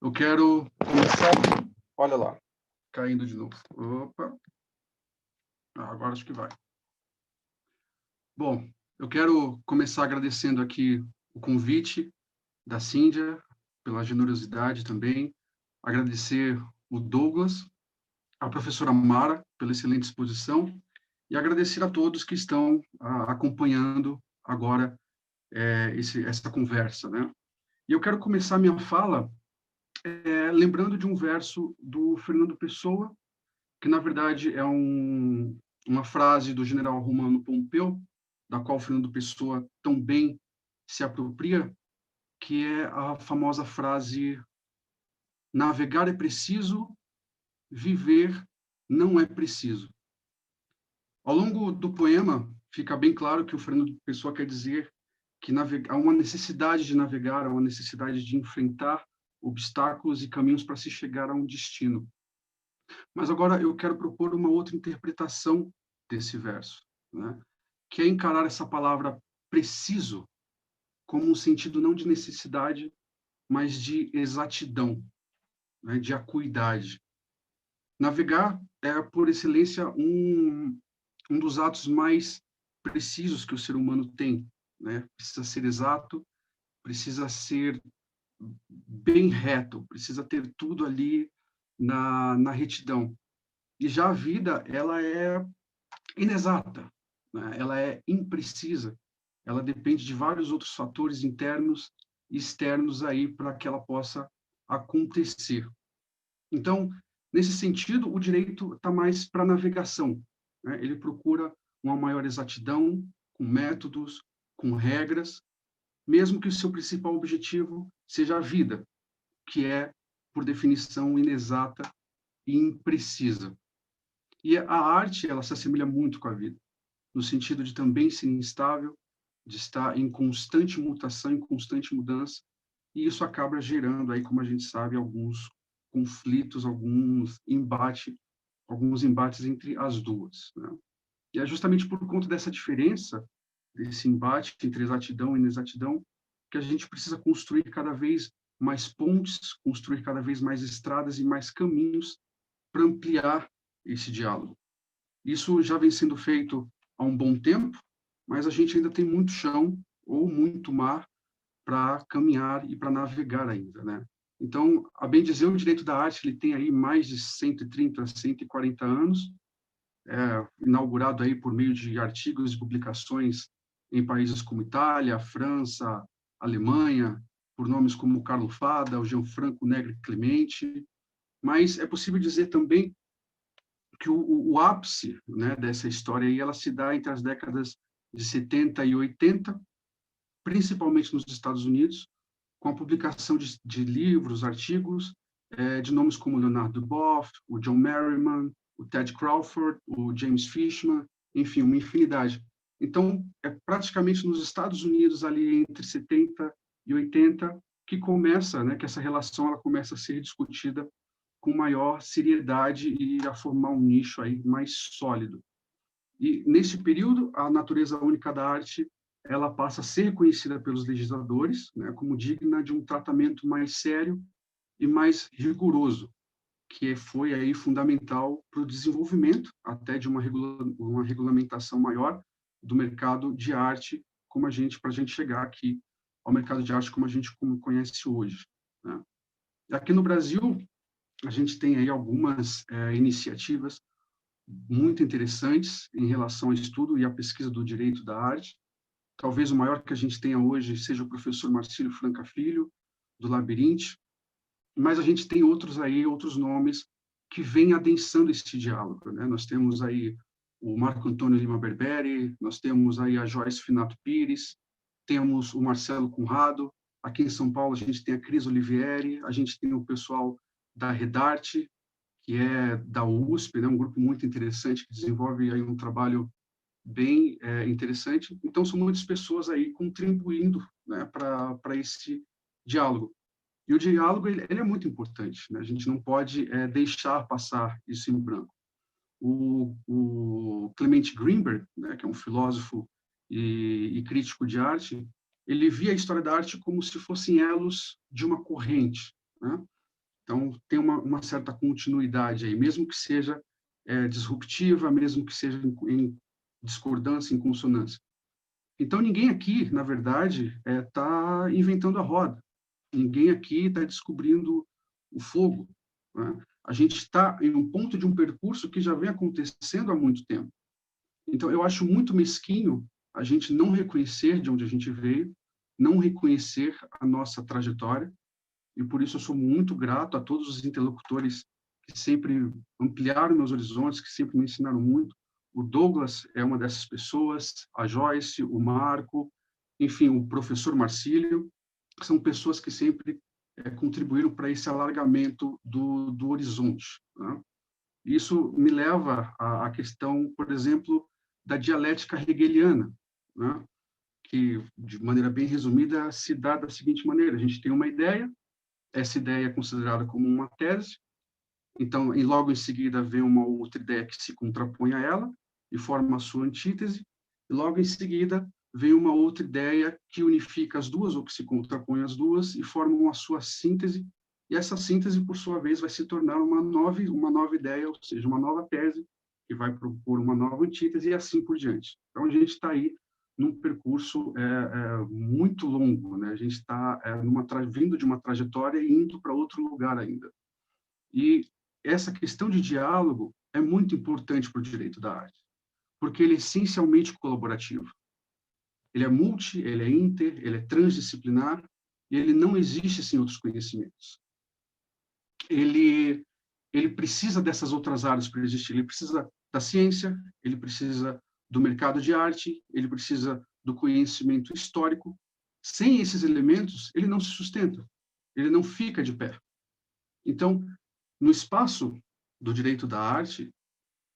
eu quero começar... Olha lá, caindo de novo. Opa. Agora acho que vai. Bom, eu quero começar agradecendo aqui o convite da Cíndia, pela generosidade também. Agradecer o Douglas, a professora Mara, pela excelente exposição, e agradecer a todos que estão acompanhando agora essa conversa, né? E eu quero começar minha fala lembrando de um verso do Fernando Pessoa, que, na verdade, é uma frase do general romano Pompeu, da qual Fernando Pessoa tão bem se apropria, que é a famosa frase: navegar é preciso, viver não é preciso. Ao longo do poema, fica bem claro que o Fernando Pessoa quer dizer que há uma necessidade de navegar, há uma necessidade de enfrentar obstáculos e caminhos para se chegar a um destino. Mas agora eu quero propor uma outra interpretação desse verso, né? Que é encarar essa palavra preciso como um sentido não de necessidade, mas de exatidão, né? De acuidade. Navegar é, por excelência, um dos atos mais precisos que o ser humano tem, né? Precisa ser exato, precisa ser bem reto, precisa ter tudo ali na retidão. E já a vida, ela é inexata, né? Ela é imprecisa, ela depende de vários outros fatores internos e externos aí para que ela possa acontecer. Então, nesse sentido, o direito está mais para a navegação, né? Ele procura uma maior exatidão, com métodos, com regras, mesmo que o seu principal objetivo seja a vida, que é, por definição, inexata e imprecisa. E a arte, ela se assemelha muito com a vida, no sentido de também ser instável, de estar em constante mutação, em constante mudança, e isso acaba gerando aí, como a gente sabe, alguns conflitos, alguns embates entre as duas, né? E é justamente por conta dessa diferença, desse embate entre exatidão e inexatidão, que a gente precisa construir cada vez mais pontes, construir cada vez mais estradas e mais caminhos para ampliar esse diálogo. Isso já vem sendo feito há um bom tempo, mas a gente ainda tem muito chão ou muito mar para caminhar e para navegar ainda, né? Então, a bem dizer, o direito da arte ele tem aí mais de 130, 140 anos, inaugurado aí por meio de artigos e publicações em países como Itália, França, Alemanha, por nomes como Carlo Fada, o Gianfranco Negri Clemente, mas é possível dizer também que o ápice, né, dessa história aí, ela se dá entre as décadas de 70 e 80, principalmente nos Estados Unidos, com a publicação de livros, artigos, de nomes como Leonardo Boff, o John Merriman, o Ted Crawford, o James Fishman, enfim, uma infinidade. Então, é praticamente nos Estados Unidos, ali entre 70 e 80, que começa, né, que essa relação ela começa a ser discutida com maior seriedade e a formar um nicho aí mais sólido. E, nesse período, a natureza única da arte ela passa a ser reconhecida pelos legisladores, né, como digna de um tratamento mais sério e mais rigoroso, que foi aí fundamental para o desenvolvimento até de uma regulamentação maior do mercado de arte, como para a gente chegar aqui ao mercado de arte como a gente conhece hoje, né? Aqui no Brasil, a gente tem aí algumas iniciativas muito interessantes em relação ao estudo e à pesquisa do direito da arte. Talvez o maior que a gente tenha hoje seja o professor Marcílio Franca Filho, do Labirinte, mas a gente tem outros nomes que vêm adensando esse diálogo, né? Nós temos aí o Marco Antônio Lima Berberi, nós temos aí a Joyce Finato Pires, temos o Marcelo Conrado, aqui em São Paulo a gente tem a Cris Olivieri, a gente tem o pessoal da Redarte, que é da USP, né? Um grupo muito interessante que desenvolve aí um trabalho bem interessante. Então, são muitas pessoas aí contribuindo, né, para esse diálogo. E o diálogo ele é muito importante, né? A gente não pode deixar passar isso em branco. O Clement Greenberg, né, que é um filósofo e crítico de arte, ele via a história da arte como se fossem elos de uma corrente, né? Então, tem uma certa continuidade aí, mesmo que seja disruptiva, mesmo que seja em discordância, em consonância. Então, ninguém aqui, na verdade, está inventando a roda. Ninguém aqui está descobrindo o fogo, né? A gente está em um ponto de um percurso que já vem acontecendo há muito tempo. Então, eu acho muito mesquinho a gente não reconhecer de onde a gente veio, não reconhecer a nossa trajetória, e por isso eu sou muito grato a todos os interlocutores que sempre ampliaram meus horizontes, que sempre me ensinaram muito. O Douglas é uma dessas pessoas, a Joyce, o Marco, enfim, o professor Marcílio, são pessoas que sempre contribuíram para esse alargamento do horizonte, né? Isso me leva à questão, por exemplo, da dialética hegeliana, né? Que, de maneira bem resumida, se dá da seguinte maneira: a gente tem uma ideia, essa ideia é considerada como uma tese, então, e logo em seguida vem uma outra ideia que se contrapõe a ela e forma a sua antítese, e logo em seguida vem uma outra ideia que unifica as duas, ou que se contrapõe às duas, e formam a sua síntese, e essa síntese, por sua vez, vai se tornar uma nova ideia, ou seja, uma nova tese, que vai propor uma nova antítese, e assim por diante. Então, a gente está aí num percurso muito longo, né? A gente está vindo de uma trajetória e indo para outro lugar ainda. E essa questão de diálogo é muito importante para o direito da arte, porque ele é essencialmente colaborativo. Ele é ele é inter, ele é transdisciplinar, e ele não existe sem outros conhecimentos. Ele precisa dessas outras áreas para existir. Ele precisa da ciência, ele precisa do mercado de arte, ele precisa do conhecimento histórico. Sem esses elementos, ele não se sustenta, ele não fica de pé. Então, no espaço do direito da arte,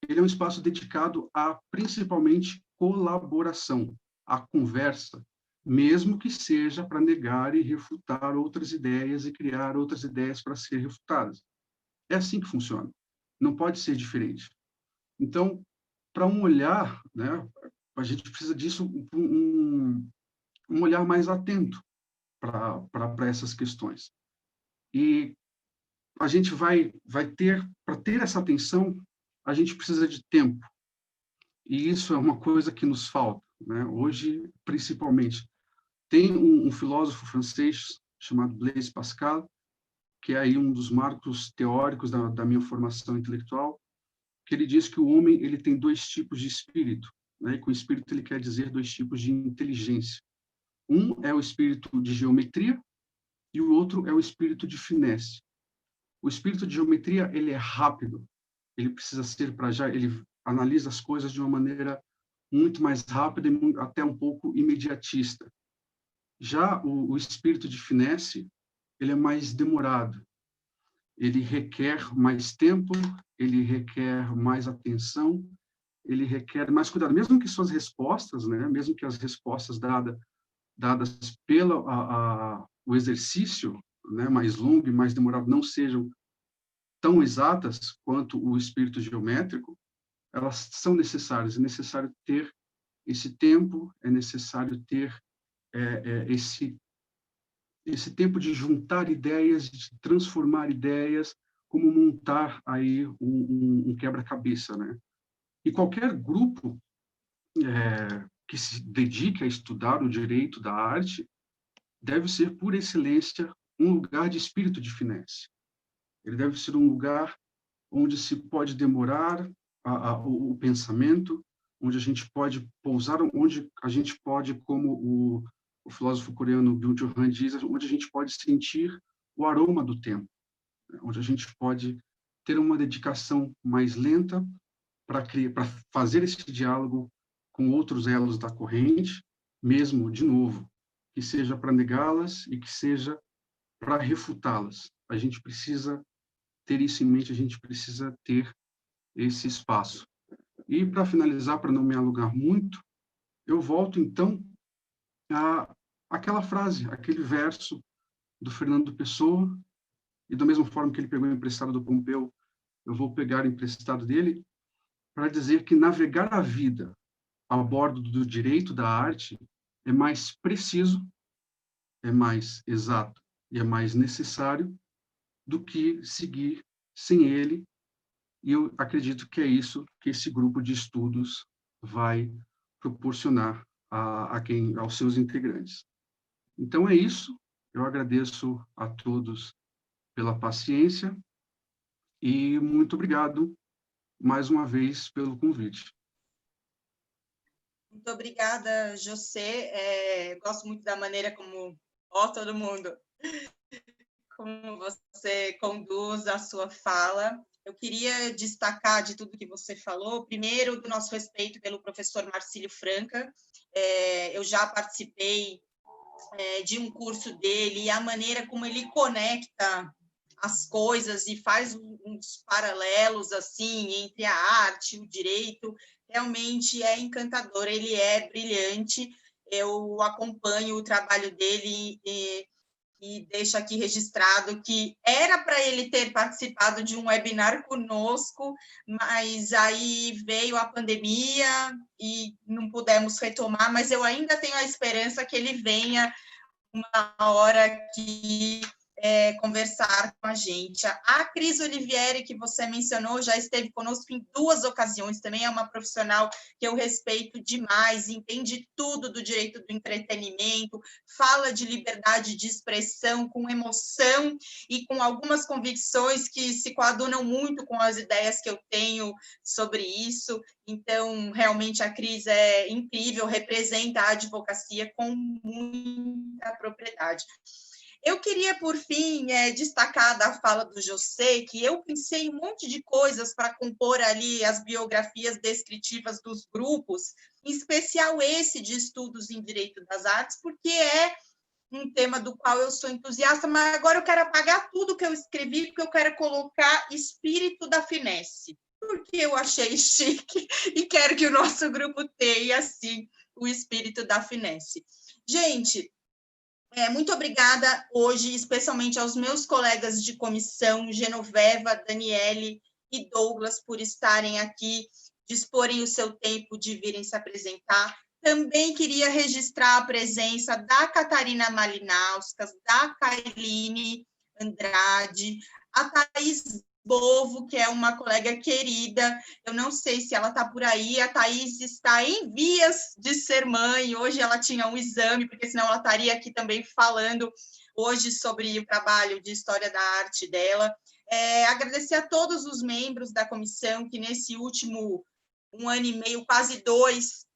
ele é um espaço dedicado a, principalmente, colaboração, a conversa, mesmo que seja para negar e refutar outras ideias e criar outras ideias para serem refutadas. É assim que funciona. Não pode ser diferente. Então, para um olhar, né, a gente precisa disso, um olhar mais atento para essas questões. E a gente vai ter, para ter essa atenção, a gente precisa de tempo. E isso é uma coisa que nos falta, né? Hoje, principalmente. Tem um filósofo francês chamado Blaise Pascal, que é aí um dos marcos teóricos da minha formação intelectual, que ele diz que o homem ele tem dois tipos de espírito, né? E com espírito ele quer dizer dois tipos de inteligência. Um é o espírito de geometria e o outro é o espírito de finesse. O espírito de geometria, ele é rápido, ele precisa ser para já, ele analisa as coisas de uma maneira muito mais rápida e até um pouco imediatista. Já o espírito de finesse, ele é mais demorado, ele requer mais tempo, ele requer mais atenção, ele requer mais cuidado, mesmo que suas respostas, né, mesmo que as respostas dadas pelo o exercício, né, mais longo e mais demorado não sejam tão exatas quanto o espírito geométrico, elas são necessárias. É necessário ter esse tempo, é necessário ter esse tempo de juntar ideias, de transformar ideias, como montar aí um quebra-cabeça, né? E qualquer grupo que se dedique a estudar o direito da arte deve ser, por excelência, um lugar de espírito de finesse. Ele deve ser um lugar onde se pode demorar o pensamento, onde a gente pode pousar, onde a gente pode, como o filósofo coreano Byung-Chul Han diz, onde a gente pode sentir o aroma do tempo, onde a gente pode ter uma dedicação mais lenta para fazer esse diálogo com outros elos da corrente, mesmo, de novo, que seja para negá-las e que seja para refutá-las. A gente precisa ter isso em mente, a gente precisa ter esse espaço. E, para finalizar, para não me alongar muito, eu volto, então, àquela frase, aquele verso do Fernando Pessoa, e da mesma forma que ele pegou emprestado do Pompeu, eu vou pegar emprestado dele, para dizer que navegar a vida a bordo do direito da arte é mais preciso, é mais exato e é mais necessário do que seguir sem ele. E eu acredito que é isso que esse grupo de estudos vai proporcionar aos seus integrantes. Então é isso. Eu agradeço a todos pela paciência e muito obrigado mais uma vez pelo convite. Muito obrigada, José. Gosto muito da maneira como todo mundo como você conduz a sua fala. Eu queria destacar de tudo que você falou, primeiro, do nosso respeito pelo professor Marcílio Franca. Eu já participei de um curso dele, e a maneira como ele conecta as coisas e faz uns paralelos assim entre a arte e o direito, realmente é encantador, ele é brilhante. Eu acompanho o trabalho dele e deixo aqui registrado que era para ele ter participado de um webinar conosco, mas aí veio a pandemia e não pudemos retomar, mas eu ainda tenho a esperança que ele venha uma hora aqui conversar com a gente. A Cris Olivieri, que você mencionou, já esteve conosco em 2 ocasiões, também é uma profissional que eu respeito demais, entende tudo do direito do entretenimento, fala de liberdade de expressão com emoção e com algumas convicções que se coadunam muito com as ideias que eu tenho sobre isso. Então, realmente, a Cris é incrível, representa a advocacia com muita propriedade. Eu queria, por fim, destacar da fala do José, que eu pensei em um monte de coisas para compor ali as biografias descritivas dos grupos, em especial esse de estudos em Direito das Artes, porque é um tema do qual eu sou entusiasta, mas agora eu quero apagar tudo que eu escrevi, porque eu quero colocar espírito da finesse, porque eu achei chique e quero que o nosso grupo tenha, assim, o espírito da finesse. Gente, muito obrigada hoje, especialmente aos meus colegas de comissão, Genoveva, Daniele e Douglas, por estarem aqui, disporem o seu tempo de virem se apresentar. Também queria registrar a presença da Catarina Malinauskas, da Kailine Andrade, a Thaís Bovo, que é uma colega querida, eu não sei se ela está por aí, a Thaís está em vias de ser mãe, hoje ela tinha um exame, porque senão ela estaria aqui também falando hoje sobre o trabalho de História da Arte dela. Agradecer a todos os membros da comissão, que nesse último 1 ano e meio, quase 2,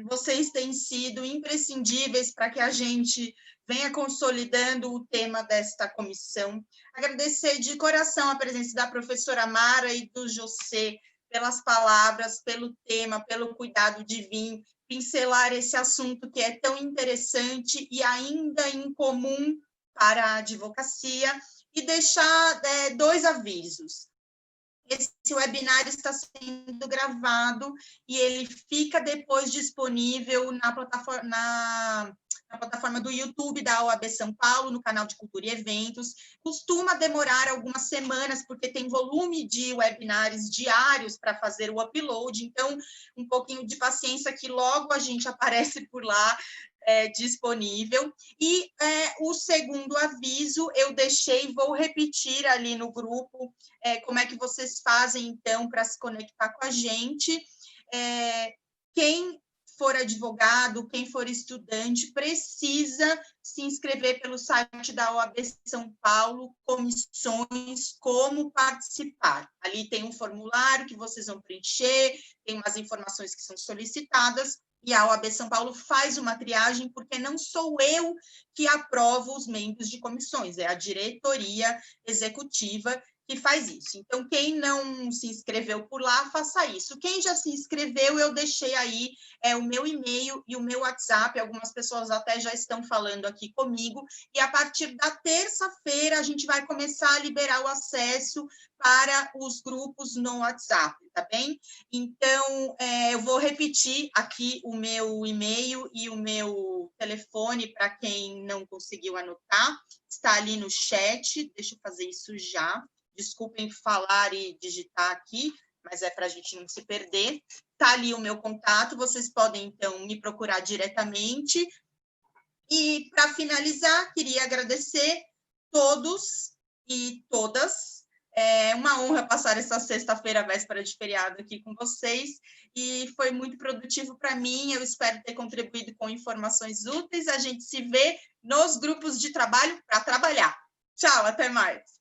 vocês têm sido imprescindíveis para que a gente venha consolidando o tema desta comissão. Agradecer de coração a presença da professora Mara e do José pelas palavras, pelo tema, pelo cuidado de vir pincelar esse assunto que é tão interessante e ainda incomum para a advocacia, e deixar 2 avisos. Esse webinar está sendo gravado e ele fica depois disponível na plataforma do YouTube da OAB São Paulo, no canal de Cultura e Eventos. Costuma demorar algumas semanas, porque tem volume de webinars diários para fazer o upload, então um pouquinho de paciência que logo a gente aparece por lá, disponível. E o segundo aviso eu deixei, vou repetir ali no grupo, como é que vocês fazem, então, para se conectar com a gente. Quem for advogado, quem for estudante, precisa se inscrever pelo site da OAB São Paulo, comissões, como participar. Ali tem um formulário que vocês vão preencher, tem umas informações que são solicitadas, e a OAB São Paulo faz uma triagem, porque não sou eu que aprovo os membros de comissões, é a diretoria executiva que faz isso. Então, quem não se inscreveu por lá, faça isso. Quem já se inscreveu, eu deixei aí o meu e-mail e o meu WhatsApp, algumas pessoas até já estão falando aqui comigo, e a partir da terça-feira a gente vai começar a liberar o acesso para os grupos no WhatsApp, tá bem? Então, eu vou repetir aqui o meu e-mail e o meu telefone para quem não conseguiu anotar, está ali no chat, deixa eu fazer isso já. Desculpem falar e digitar aqui, mas é para a gente não se perder. Está ali o meu contato, vocês podem, então, me procurar diretamente. E, para finalizar, queria agradecer todos e todas. É uma honra passar essa sexta-feira, véspera de feriado, aqui com vocês, e foi muito produtivo para mim. Eu espero ter contribuído com informações úteis. A gente se vê nos grupos de trabalho para trabalhar. Tchau, até mais.